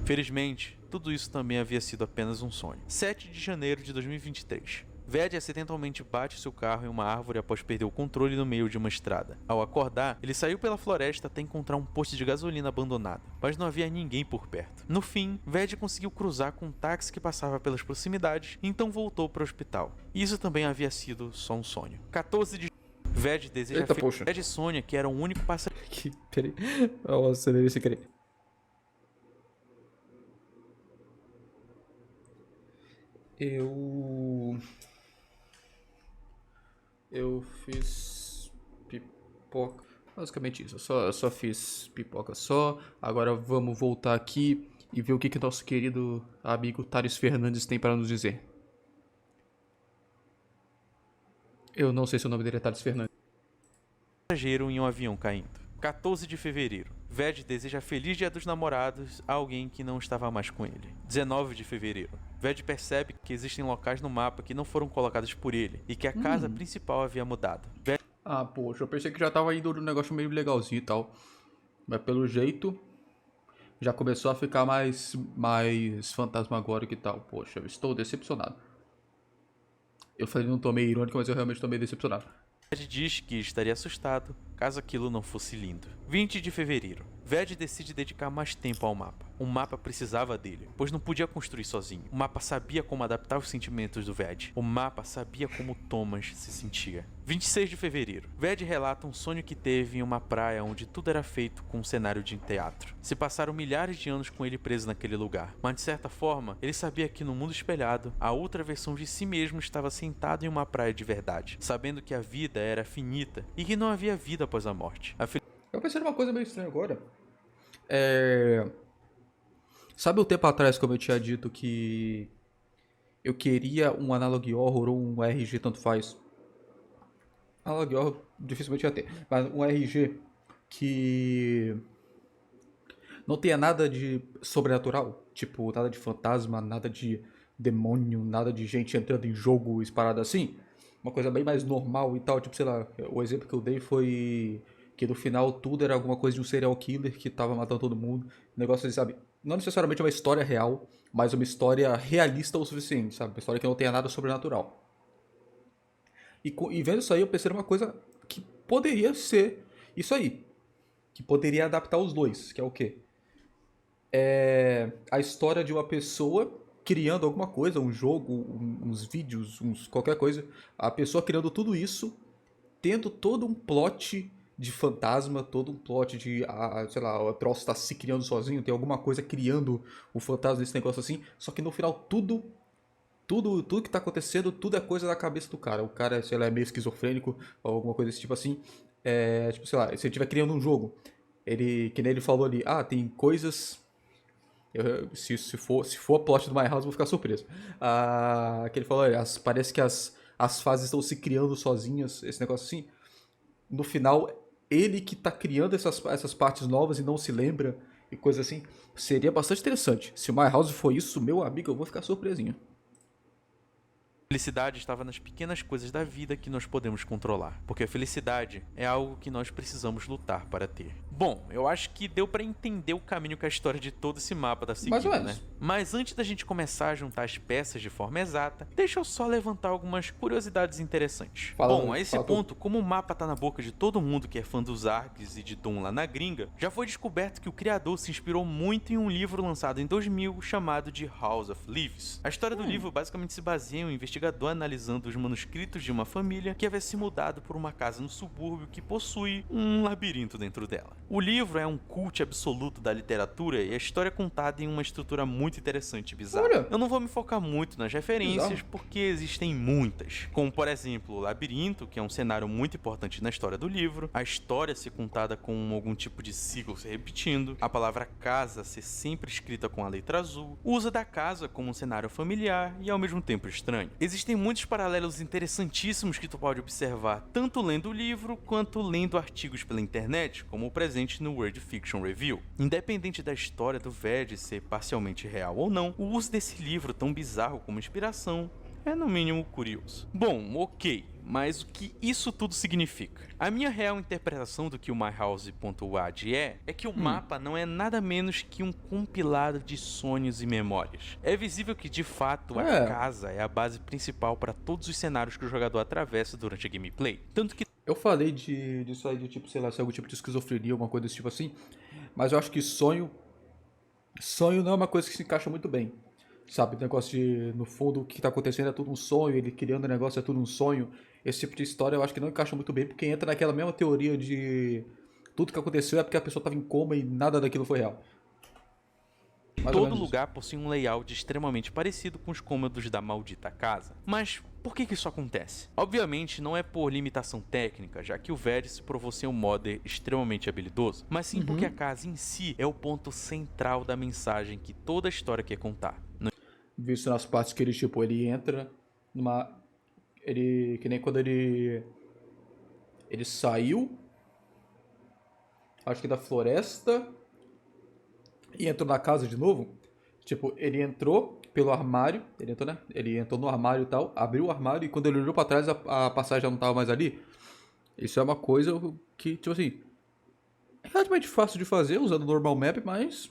Felizmente, tudo isso também havia sido apenas um sonho. 7 de janeiro de 2023. Ved acidentalmente bate seu carro em uma árvore após perder o controle no meio de uma estrada. Ao acordar, ele saiu pela floresta até encontrar um posto de gasolina abandonado, mas não havia ninguém por perto. No fim, Ved conseguiu cruzar com um táxi que passava pelas proximidades e então voltou para o hospital. Isso também havia sido só um sonho. 14 de Ved deseja Eita, poxa. Ved sonha que era o único passageiro. Peraí. Eu acelerei sem querer. Eu fiz pipoca. Basicamente isso. Eu só fiz pipoca só. Agora vamos voltar aqui e ver o que nosso querido amigo Thales Fernandes tem para nos dizer. Eu não sei se o nome dele é Thales Fernandes. Em um avião caindo. 14 de fevereiro. Ved deseja feliz dia dos namorados a alguém que não estava mais com ele. 19 de fevereiro. Ved percebe que existem locais no mapa que não foram colocados por ele e que a casa principal havia mudado. Ah, poxa, eu pensei que já tava indo um negócio meio legalzinho e tal. Mas pelo jeito, já começou a ficar mais fantasmagórico e tal. Poxa, eu estou decepcionado. Eu falei não tô meio irônico, mas eu realmente tô meio decepcionado. Ved diz que estaria assustado caso aquilo não fosse lindo. 20 de fevereiro. Ved decide dedicar mais tempo ao mapa. O mapa precisava dele, pois não podia construir sozinho. O mapa sabia como adaptar os sentimentos do Ved. O mapa sabia como Thomas se sentia. 26 de fevereiro. Ved relata um sonho que teve em uma praia onde tudo era feito com um cenário de teatro. Se passaram milhares de anos com ele preso naquele lugar, mas de certa forma, ele sabia que no mundo espelhado, a outra versão de si mesmo estava sentado em uma praia de verdade, sabendo que a vida era finita e que não havia vida após a morte. Eu pensei numa coisa meio estranha agora. Sabe o tempo atrás como eu tinha dito que eu queria um Analog Horror ou um RG, tanto faz. Analog Horror dificilmente ia ter, mas um RG que não tenha nada de sobrenatural, tipo nada de fantasma, nada de demônio, nada de gente entrando em jogo parada assim. Uma coisa bem mais normal e tal, tipo, sei lá, o exemplo que eu dei foi que no final tudo era alguma coisa de um serial killer que tava matando todo mundo. Negócio assim, sabe? Não necessariamente uma história real, mas uma história realista o suficiente, sabe? Uma história que não tenha nada sobrenatural. E vendo isso aí, eu pensei numa coisa que poderia ser isso aí. Que poderia adaptar os dois, que é o quê? É a história de uma pessoa criando alguma coisa, um jogo, uns vídeos, qualquer coisa. A pessoa criando tudo isso, tendo todo um plot de fantasma, todo um plot de, sei lá, o troço tá se criando sozinho, tem alguma coisa criando o fantasma desse negócio assim, só que no final tudo que tá acontecendo, tudo é coisa da cabeça do cara. O cara, sei lá, é meio esquizofrênico, ou alguma coisa desse tipo assim. Tipo, sei lá, se ele estiver criando um jogo, que nem ele falou ali, tem coisas... se for a plot do My House, eu vou ficar surpreso. Que ele falou, parece que as fases estão se criando sozinhas, esse negócio assim. No final, ele que tá criando essas partes novas e não se lembra, e coisa assim. Seria bastante interessante. Se o My House for isso, meu amigo, eu vou ficar surpresinho. Felicidade estava nas pequenas coisas da vida que nós podemos controlar, porque a felicidade é algo que nós precisamos lutar para ter. Bom, eu acho que deu para entender o caminho que a história de todo esse mapa tá seguindo, Mais ou menos. né? Mas antes da gente começar a juntar as peças de forma exata, deixa eu só levantar algumas curiosidades interessantes. Fala, Bom, a esse fala tu. ponto, como o mapa tá na boca de todo mundo que é fã dos Arks e de Doom lá na gringa, já foi descoberto que o criador se inspirou muito em um livro lançado em 2000 chamado de House of Leaves. A história do livro basicamente se baseia em um investigador analisando os manuscritos de uma família que havia se mudado por uma casa no subúrbio que possui um labirinto dentro dela. O livro é um cult absoluto da literatura e a história é contada em uma estrutura muito interessante e bizarra. Olha. Eu não vou me focar muito nas referências Bizarro. porque existem muitas, como por exemplo o labirinto, que é um cenário muito importante na história do livro, a história ser contada com algum tipo de sigla se repetindo, a palavra casa ser sempre escrita com a letra azul, o uso da casa como um cenário familiar e ao mesmo tempo estranho. Existem muitos paralelos interessantíssimos que tu pode observar, tanto lendo o livro quanto lendo artigos pela internet, como o presente no World Fiction Review. Independente da história do Ved ser parcialmente real ou não, o uso desse livro tão bizarro como inspiração é no mínimo curioso. Bom, ok, mas o que isso tudo significa? A minha real interpretação do que o MyHouse.wad é que o mapa não é nada menos que um compilado de sonhos e memórias. É visível que, de fato, a É. casa é a base principal para todos os cenários que o jogador atravessa durante a gameplay. Tanto que Eu falei disso aí, de tipo, sei lá, se é algum tipo de esquizofrenia, alguma coisa desse tipo assim. Mas eu acho que sonho não é uma coisa que se encaixa muito bem. Sabe, o negócio de, no fundo, o que tá acontecendo é tudo um sonho, ele criando o negócio é tudo um sonho. Esse tipo de história eu acho que não encaixa muito bem, porque entra naquela mesma teoria de tudo que aconteceu é porque a pessoa tava em coma e nada daquilo foi real. Mais ou todo menos lugar possui um layout extremamente parecido com os cômodos da maldita casa. Mas por que isso acontece? Obviamente não é por limitação técnica, já que o Ved se provou ser um modder extremamente habilidoso, mas sim porque a casa em si é o ponto central da mensagem que toda a história quer contar. visto nas partes que ele, tipo, ele entra numa... Ele... Que nem quando ele... Ele saiu... Acho que da floresta... E entrou na casa de novo. Tipo, ele entrou pelo armário... Ele entrou, né? Ele entrou no armário e tal. Abriu o armário e quando ele olhou pra trás, a passagem já não tava mais ali. Isso é uma coisa que, tipo assim... É relativamente fácil de fazer usando o normal map, mas...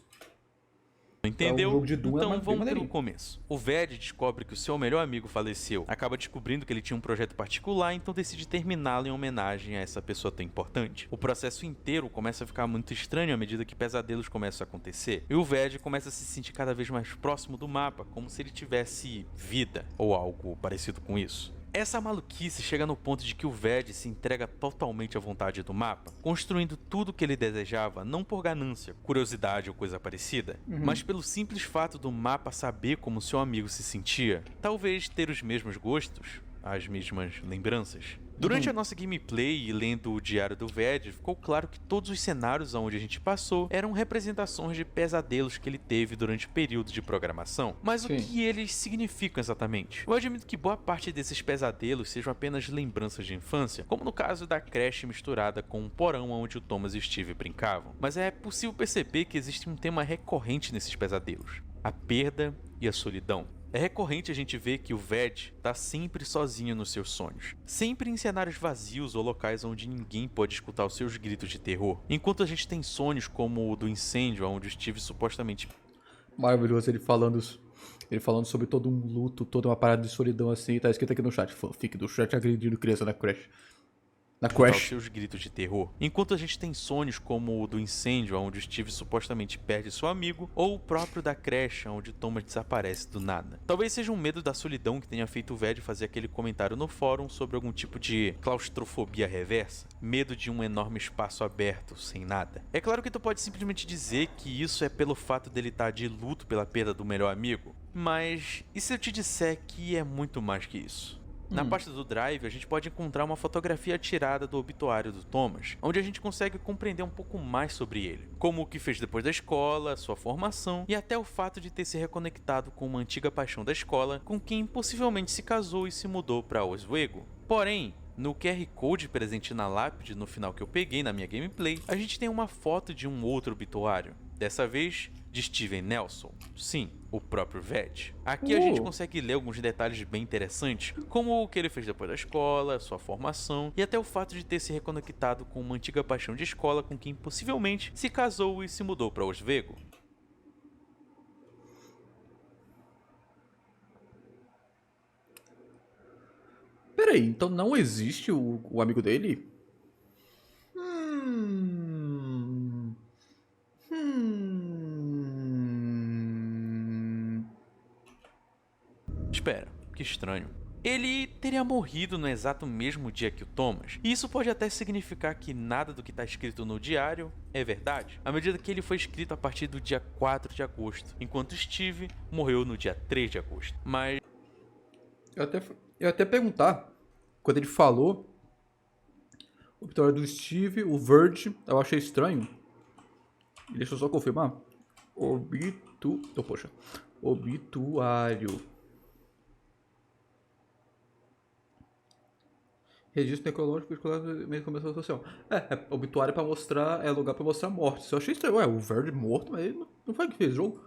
Entendeu? O jogo de Doom é Então mais bem vamos pelo maneirinho. começo. O Ved descobre que o seu melhor amigo faleceu, acaba descobrindo que ele tinha um projeto particular, então decide terminá-lo em homenagem a essa pessoa tão importante. O processo inteiro começa a ficar muito estranho à medida que pesadelos começam a acontecer, e o Ved começa a se sentir cada vez mais próximo do mapa, como se ele tivesse vida, ou algo parecido com isso. Essa maluquice chega no ponto de que o Ved se entrega totalmente à vontade do mapa, construindo tudo o que ele desejava, não por ganância, curiosidade ou coisa parecida, mas pelo simples fato do mapa saber como seu amigo se sentia, talvez ter os mesmos gostos, as mesmas lembranças. Durante a nossa gameplay e lendo o diário do Ved, ficou claro que todos os cenários onde a gente passou eram representações de pesadelos que ele teve durante o período de programação. Mas Sim. o que eles significam exatamente? Eu admito que boa parte desses pesadelos sejam apenas lembranças de infância, como no caso da creche misturada com um porão onde o Thomas e o Steve brincavam. Mas é possível perceber que existe um tema recorrente nesses pesadelos: a perda e a solidão. É recorrente a gente ver que o Ved tá sempre sozinho nos seus sonhos, sempre em cenários vazios ou locais onde ninguém pode escutar os seus gritos de terror, enquanto a gente tem sonhos como o do incêndio, onde o Steve supostamente Maravilhoso ele falando sobre todo um luto, toda uma parada de solidão assim, tá escrito aqui no chat. Fanfic do chat agredindo criança na creche. Na escutar os creche. seus gritos de terror, enquanto a gente tem sonhos como o do incêndio, onde o Steve supostamente perde seu amigo, ou o próprio da creche, onde o Thomas desaparece do nada. Talvez seja um medo da solidão que tenha feito o Ved fazer aquele comentário no fórum sobre algum tipo de claustrofobia reversa, medo de um enorme espaço aberto, sem nada. É claro que tu pode simplesmente dizer que isso é pelo fato dele estar de luto pela perda do melhor amigo, mas e se eu te disser que é muito mais que isso? Na pasta do Drive, a gente pode encontrar uma fotografia tirada do obituário do Thomas, onde a gente consegue compreender um pouco mais sobre ele, como o que fez depois da escola, sua formação e até o fato de ter se reconectado com uma antiga paixão da escola, com quem possivelmente se casou e se mudou para Oswego. Porém, no QR Code presente na lápide no final que eu peguei na minha gameplay, a gente tem uma foto de um outro obituário. Dessa vez, de Steven Nelson. Sim, o próprio Ved. Aqui a gente consegue ler alguns detalhes bem interessantes, como o que ele fez depois da escola, sua formação e até o fato de ter se reconectado com uma antiga paixão de escola com quem possivelmente se casou e se mudou para Oswego. Peraí, então não existe o amigo dele? Espera, que estranho. Ele teria morrido no exato mesmo dia que o Thomas, e isso pode até significar que nada do que está escrito no diário é verdade, à medida que ele foi escrito a partir do dia 4 de agosto, enquanto Steve morreu no dia 3 de agosto. Mas Eu ia até perguntar, quando ele falou o obituário do Steve, o Verge, eu achei estranho. Deixa eu só confirmar. Obituário. Registro necrológico escolar meio de começo social. Obituário pra mostrar, é lugar pra mostrar mortes. Eu achei estranho, o Verge morto, mas ele não foi que fez jogo.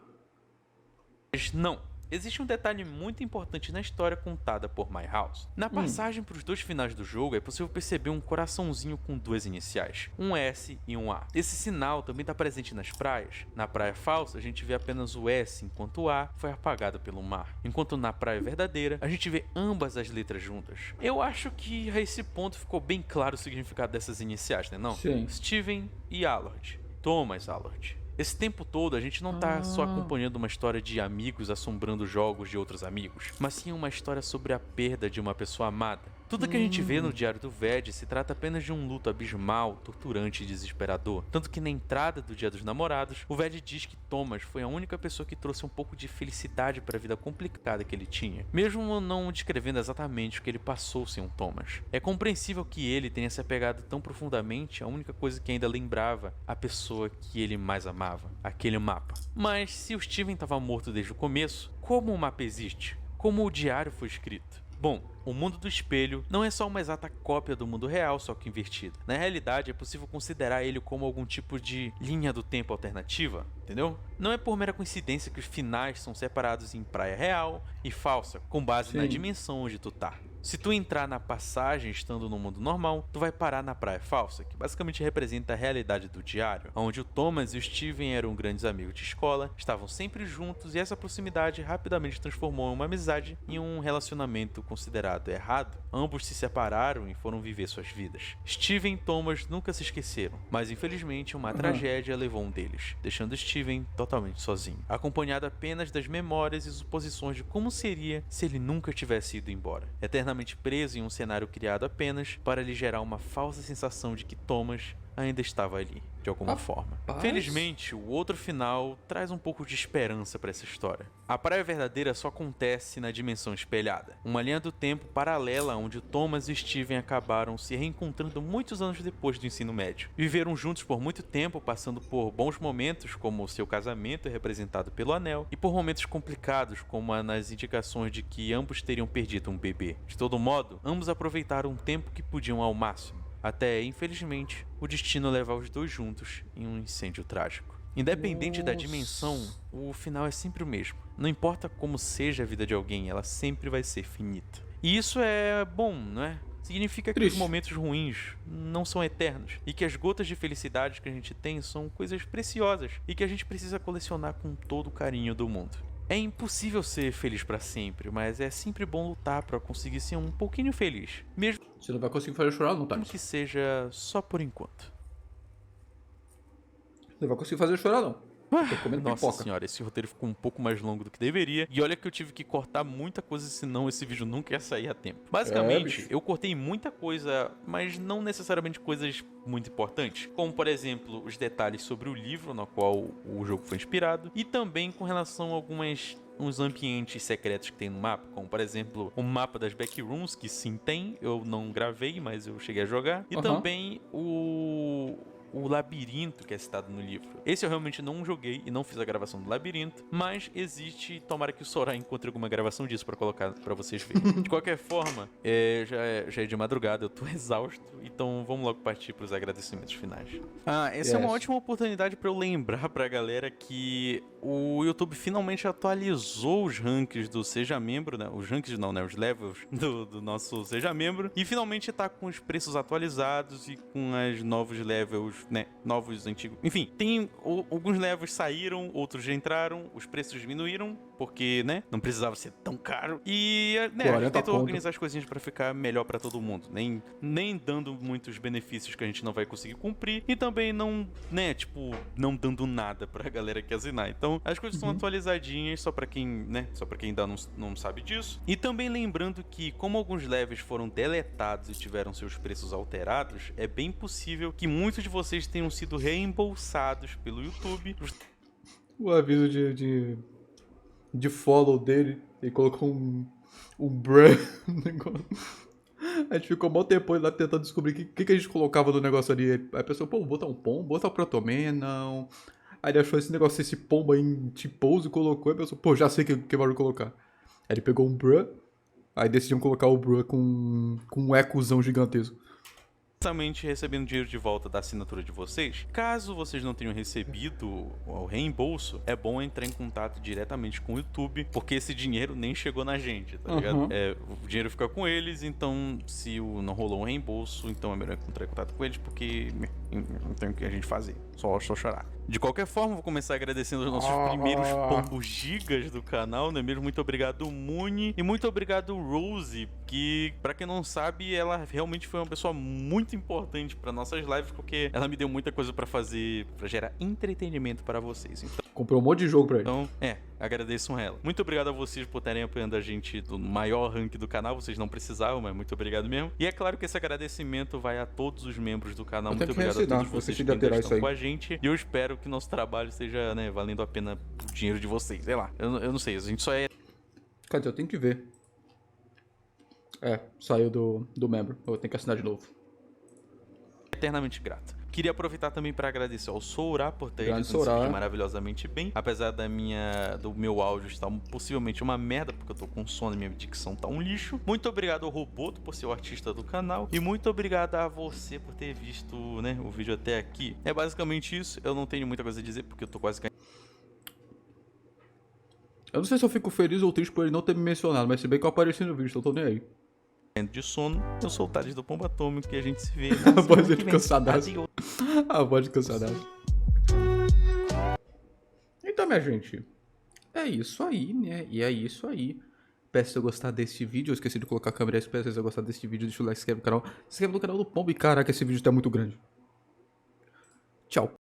não. Existe um detalhe muito importante na história contada por My House. Na passagem para os dois finais do jogo, é possível perceber um coraçãozinho com duas iniciais, um S e um A. Esse sinal também está presente nas praias. Na praia falsa, a gente vê apenas o S, enquanto o A foi apagado pelo mar. Enquanto na praia verdadeira, a gente vê ambas as letras juntas. Eu acho que a esse ponto ficou bem claro o significado dessas iniciais, né não? Sim. Steven e Allard. Thomas Allard. Esse tempo todo a gente não tá só acompanhando uma história de amigos assombrando jogos de outros amigos, mas sim uma história sobre a perda de uma pessoa amada. Tudo que a gente vê no diário do Ved se trata apenas de um luto abismal, torturante e desesperador. Tanto que na entrada do Dia dos Namorados, o Ved diz que Thomas foi a única pessoa que trouxe um pouco de felicidade para a vida complicada que ele tinha, mesmo não descrevendo exatamente o que ele passou sem um Thomas. É compreensível que ele tenha se apegado tão profundamente à única coisa que ainda lembrava a pessoa que ele mais amava, aquele mapa. Mas se o Steven estava morto desde o começo, como o mapa existe? Como o diário foi escrito? Bom, o mundo do espelho não é só uma exata cópia do mundo real, só que invertida. Na realidade, é possível considerar ele como algum tipo de linha do tempo alternativa, entendeu? Não é por mera coincidência que os finais são separados em praia real e falsa, com base na dimensão onde tu tá. Se tu entrar na passagem estando no mundo normal, tu vai parar na praia falsa, que basicamente representa a realidade do diário, onde o Thomas e o Steven eram grandes amigos de escola, estavam sempre juntos e essa proximidade rapidamente transformou uma amizade em um relacionamento considerado errado. Ambos se separaram e foram viver suas vidas. Steven e Thomas nunca se esqueceram, mas infelizmente uma tragédia levou um deles, deixando Steven totalmente sozinho, acompanhado apenas das memórias e suposições de como seria se ele nunca tivesse ido embora, eternamente preso em um cenário criado apenas para lhe gerar uma falsa sensação de que Thomas ainda estava ali, de alguma forma. Felizmente, o outro final traz um pouco de esperança para essa história. A praia verdadeira só acontece na dimensão espelhada, uma linha do tempo paralela onde Thomas e Steven acabaram se reencontrando muitos anos depois do ensino médio. Viveram juntos por muito tempo, passando por bons momentos, como o seu casamento representado pelo anel, e por momentos complicados, como nas indicações de que ambos teriam perdido um bebê. De todo modo, ambos aproveitaram o tempo que podiam ao máximo, até, infelizmente, o destino levar os dois juntos em um incêndio trágico. Independente da dimensão, o final é sempre o mesmo. Não importa como seja a vida de alguém, ela sempre vai ser finita. E isso é bom, não é? Significa que os momentos ruins não são eternos e que as gotas de felicidade que a gente tem são coisas preciosas e que a gente precisa colecionar com todo o carinho do mundo. É impossível ser feliz pra sempre, mas é sempre bom lutar pra conseguir ser um pouquinho feliz, mesmo Você não vai conseguir fazer chorar, não, tá? que seja só por enquanto. Você não vai conseguir fazer chorar, não. Tô comendo Nossa pipoca. senhora, esse roteiro ficou um pouco mais longo do que deveria. E olha que eu tive que cortar muita coisa, senão esse vídeo nunca ia sair a tempo. Basicamente, bicho. eu cortei muita coisa, mas não necessariamente coisas muito importantes. Como, por exemplo, os detalhes sobre o livro no qual o jogo foi inspirado. E também com relação a uns ambientes secretos que tem no mapa, como por exemplo o mapa das backrooms, que sim tem, eu não gravei, mas eu cheguei a jogar, e também o labirinto que é citado no livro. Esse eu realmente não joguei e não fiz a gravação do labirinto, mas existe, tomara que o Sora encontre alguma gravação disso pra colocar pra vocês verem. De qualquer forma, já é de madrugada, eu tô exausto, então vamos logo partir pros agradecimentos finais. Essa é uma Yes. ótima oportunidade pra eu lembrar pra galera que o YouTube finalmente atualizou os rankings do Seja Membro, né? Os rankings não, né? Os levels do nosso Seja Membro. E finalmente tá com os preços atualizados e com os novos levels, né? Novos, antigos. Enfim, tem alguns levels saíram, outros já entraram, os preços diminuíram, porque, né? Não precisava ser tão caro. E, né? A 40 gente tentou conto. organizar as coisinhas pra ficar melhor pra todo mundo. Nem dando muitos benefícios que a gente não vai conseguir cumprir. E também não, né? Tipo, não dando nada pra galera que assinar. Então, as coisas estão atualizadinhas, só pra quem, né? Só pra quem ainda não sabe disso. E também lembrando que, como alguns levels foram deletados e tiveram seus preços alterados, é bem possível que muitos de vocês tenham sido reembolsados pelo YouTube. O aviso de follow dele, ele colocou um bruh no negócio. A gente ficou mó tempo lá tentando descobrir o que a gente colocava no negócio ali. Aí a pessoa, pô, botar um pombo, botar um protomé, não. Aí ele achou esse negócio, esse pombo aí em T-pose e colocou. Aí a pessoa, pô, já sei que vai colocar. Aí ele pegou um bruh, aí decidiram colocar o bruh com um ecozão gigantesco. Justamente recebendo dinheiro de volta da assinatura de vocês. Caso vocês não tenham recebido o reembolso, é bom entrar em contato diretamente com o YouTube, porque esse dinheiro nem chegou na gente, tá ligado? Uhum. O dinheiro fica com eles, então se não rolou um reembolso, então é melhor entrar em contato com eles, porque não tem o que a gente fazer, só chorar. De qualquer forma, vou começar agradecendo os nossos primeiros pombos gigas do canal, não é mesmo? Muito obrigado, Muni, e muito obrigado, Rose, que, pra quem não sabe, ela realmente foi uma pessoa muito importante pra nossas lives, porque ela me deu muita coisa pra fazer, pra gerar entretenimento para vocês. Comprou um monte de jogo pra ele. Então, agradeçam ela. Muito obrigado a vocês por estarem apoiando a gente do maior rank do canal, vocês não precisavam, mas muito obrigado mesmo. E é claro que esse agradecimento vai a todos os membros do canal, Eu muito tenho que obrigado a reassinar, todos vou vocês assistir que ainda lateral isso estão aí. com a gente, e eu espero que nosso trabalho esteja, né, valendo a pena o dinheiro de vocês, sei lá, eu não sei, a gente só é Quer dizer, eu tenho que ver. Saiu do membro, eu tenho que assinar de novo. eternamente grato. Queria aproveitar também para agradecer ao Sourá por ter Grande editado esse Sourá. vídeo maravilhosamente bem. Apesar do meu áudio estar possivelmente uma merda, porque eu tô com sono e minha dicção tá um lixo. Muito obrigado ao Roboto por ser o artista do canal. E muito obrigado a você por ter visto, né, o vídeo até aqui. É basicamente isso. Eu não tenho muita coisa a dizer, porque eu tô quase caindo Eu não sei se eu fico feliz ou triste por ele não ter me mencionado, mas se bem que eu apareci no vídeo, então eu tô nem aí. de sono. Eu sou o Thales do Pombo Atômico e a gente se vê A na voz semana dele que vem. cansadaço. Adeus. A voz de cansadado. Então, minha gente, é isso aí, né? E é isso aí. Peço se eu gostar desse vídeo. Eu esqueci de colocar a câmera. Espero se eu gostar desse vídeo. Deixa o like, se inscreve no canal. Se inscreve no canal do Pombo. E caraca, esse vídeo tá muito grande. Tchau.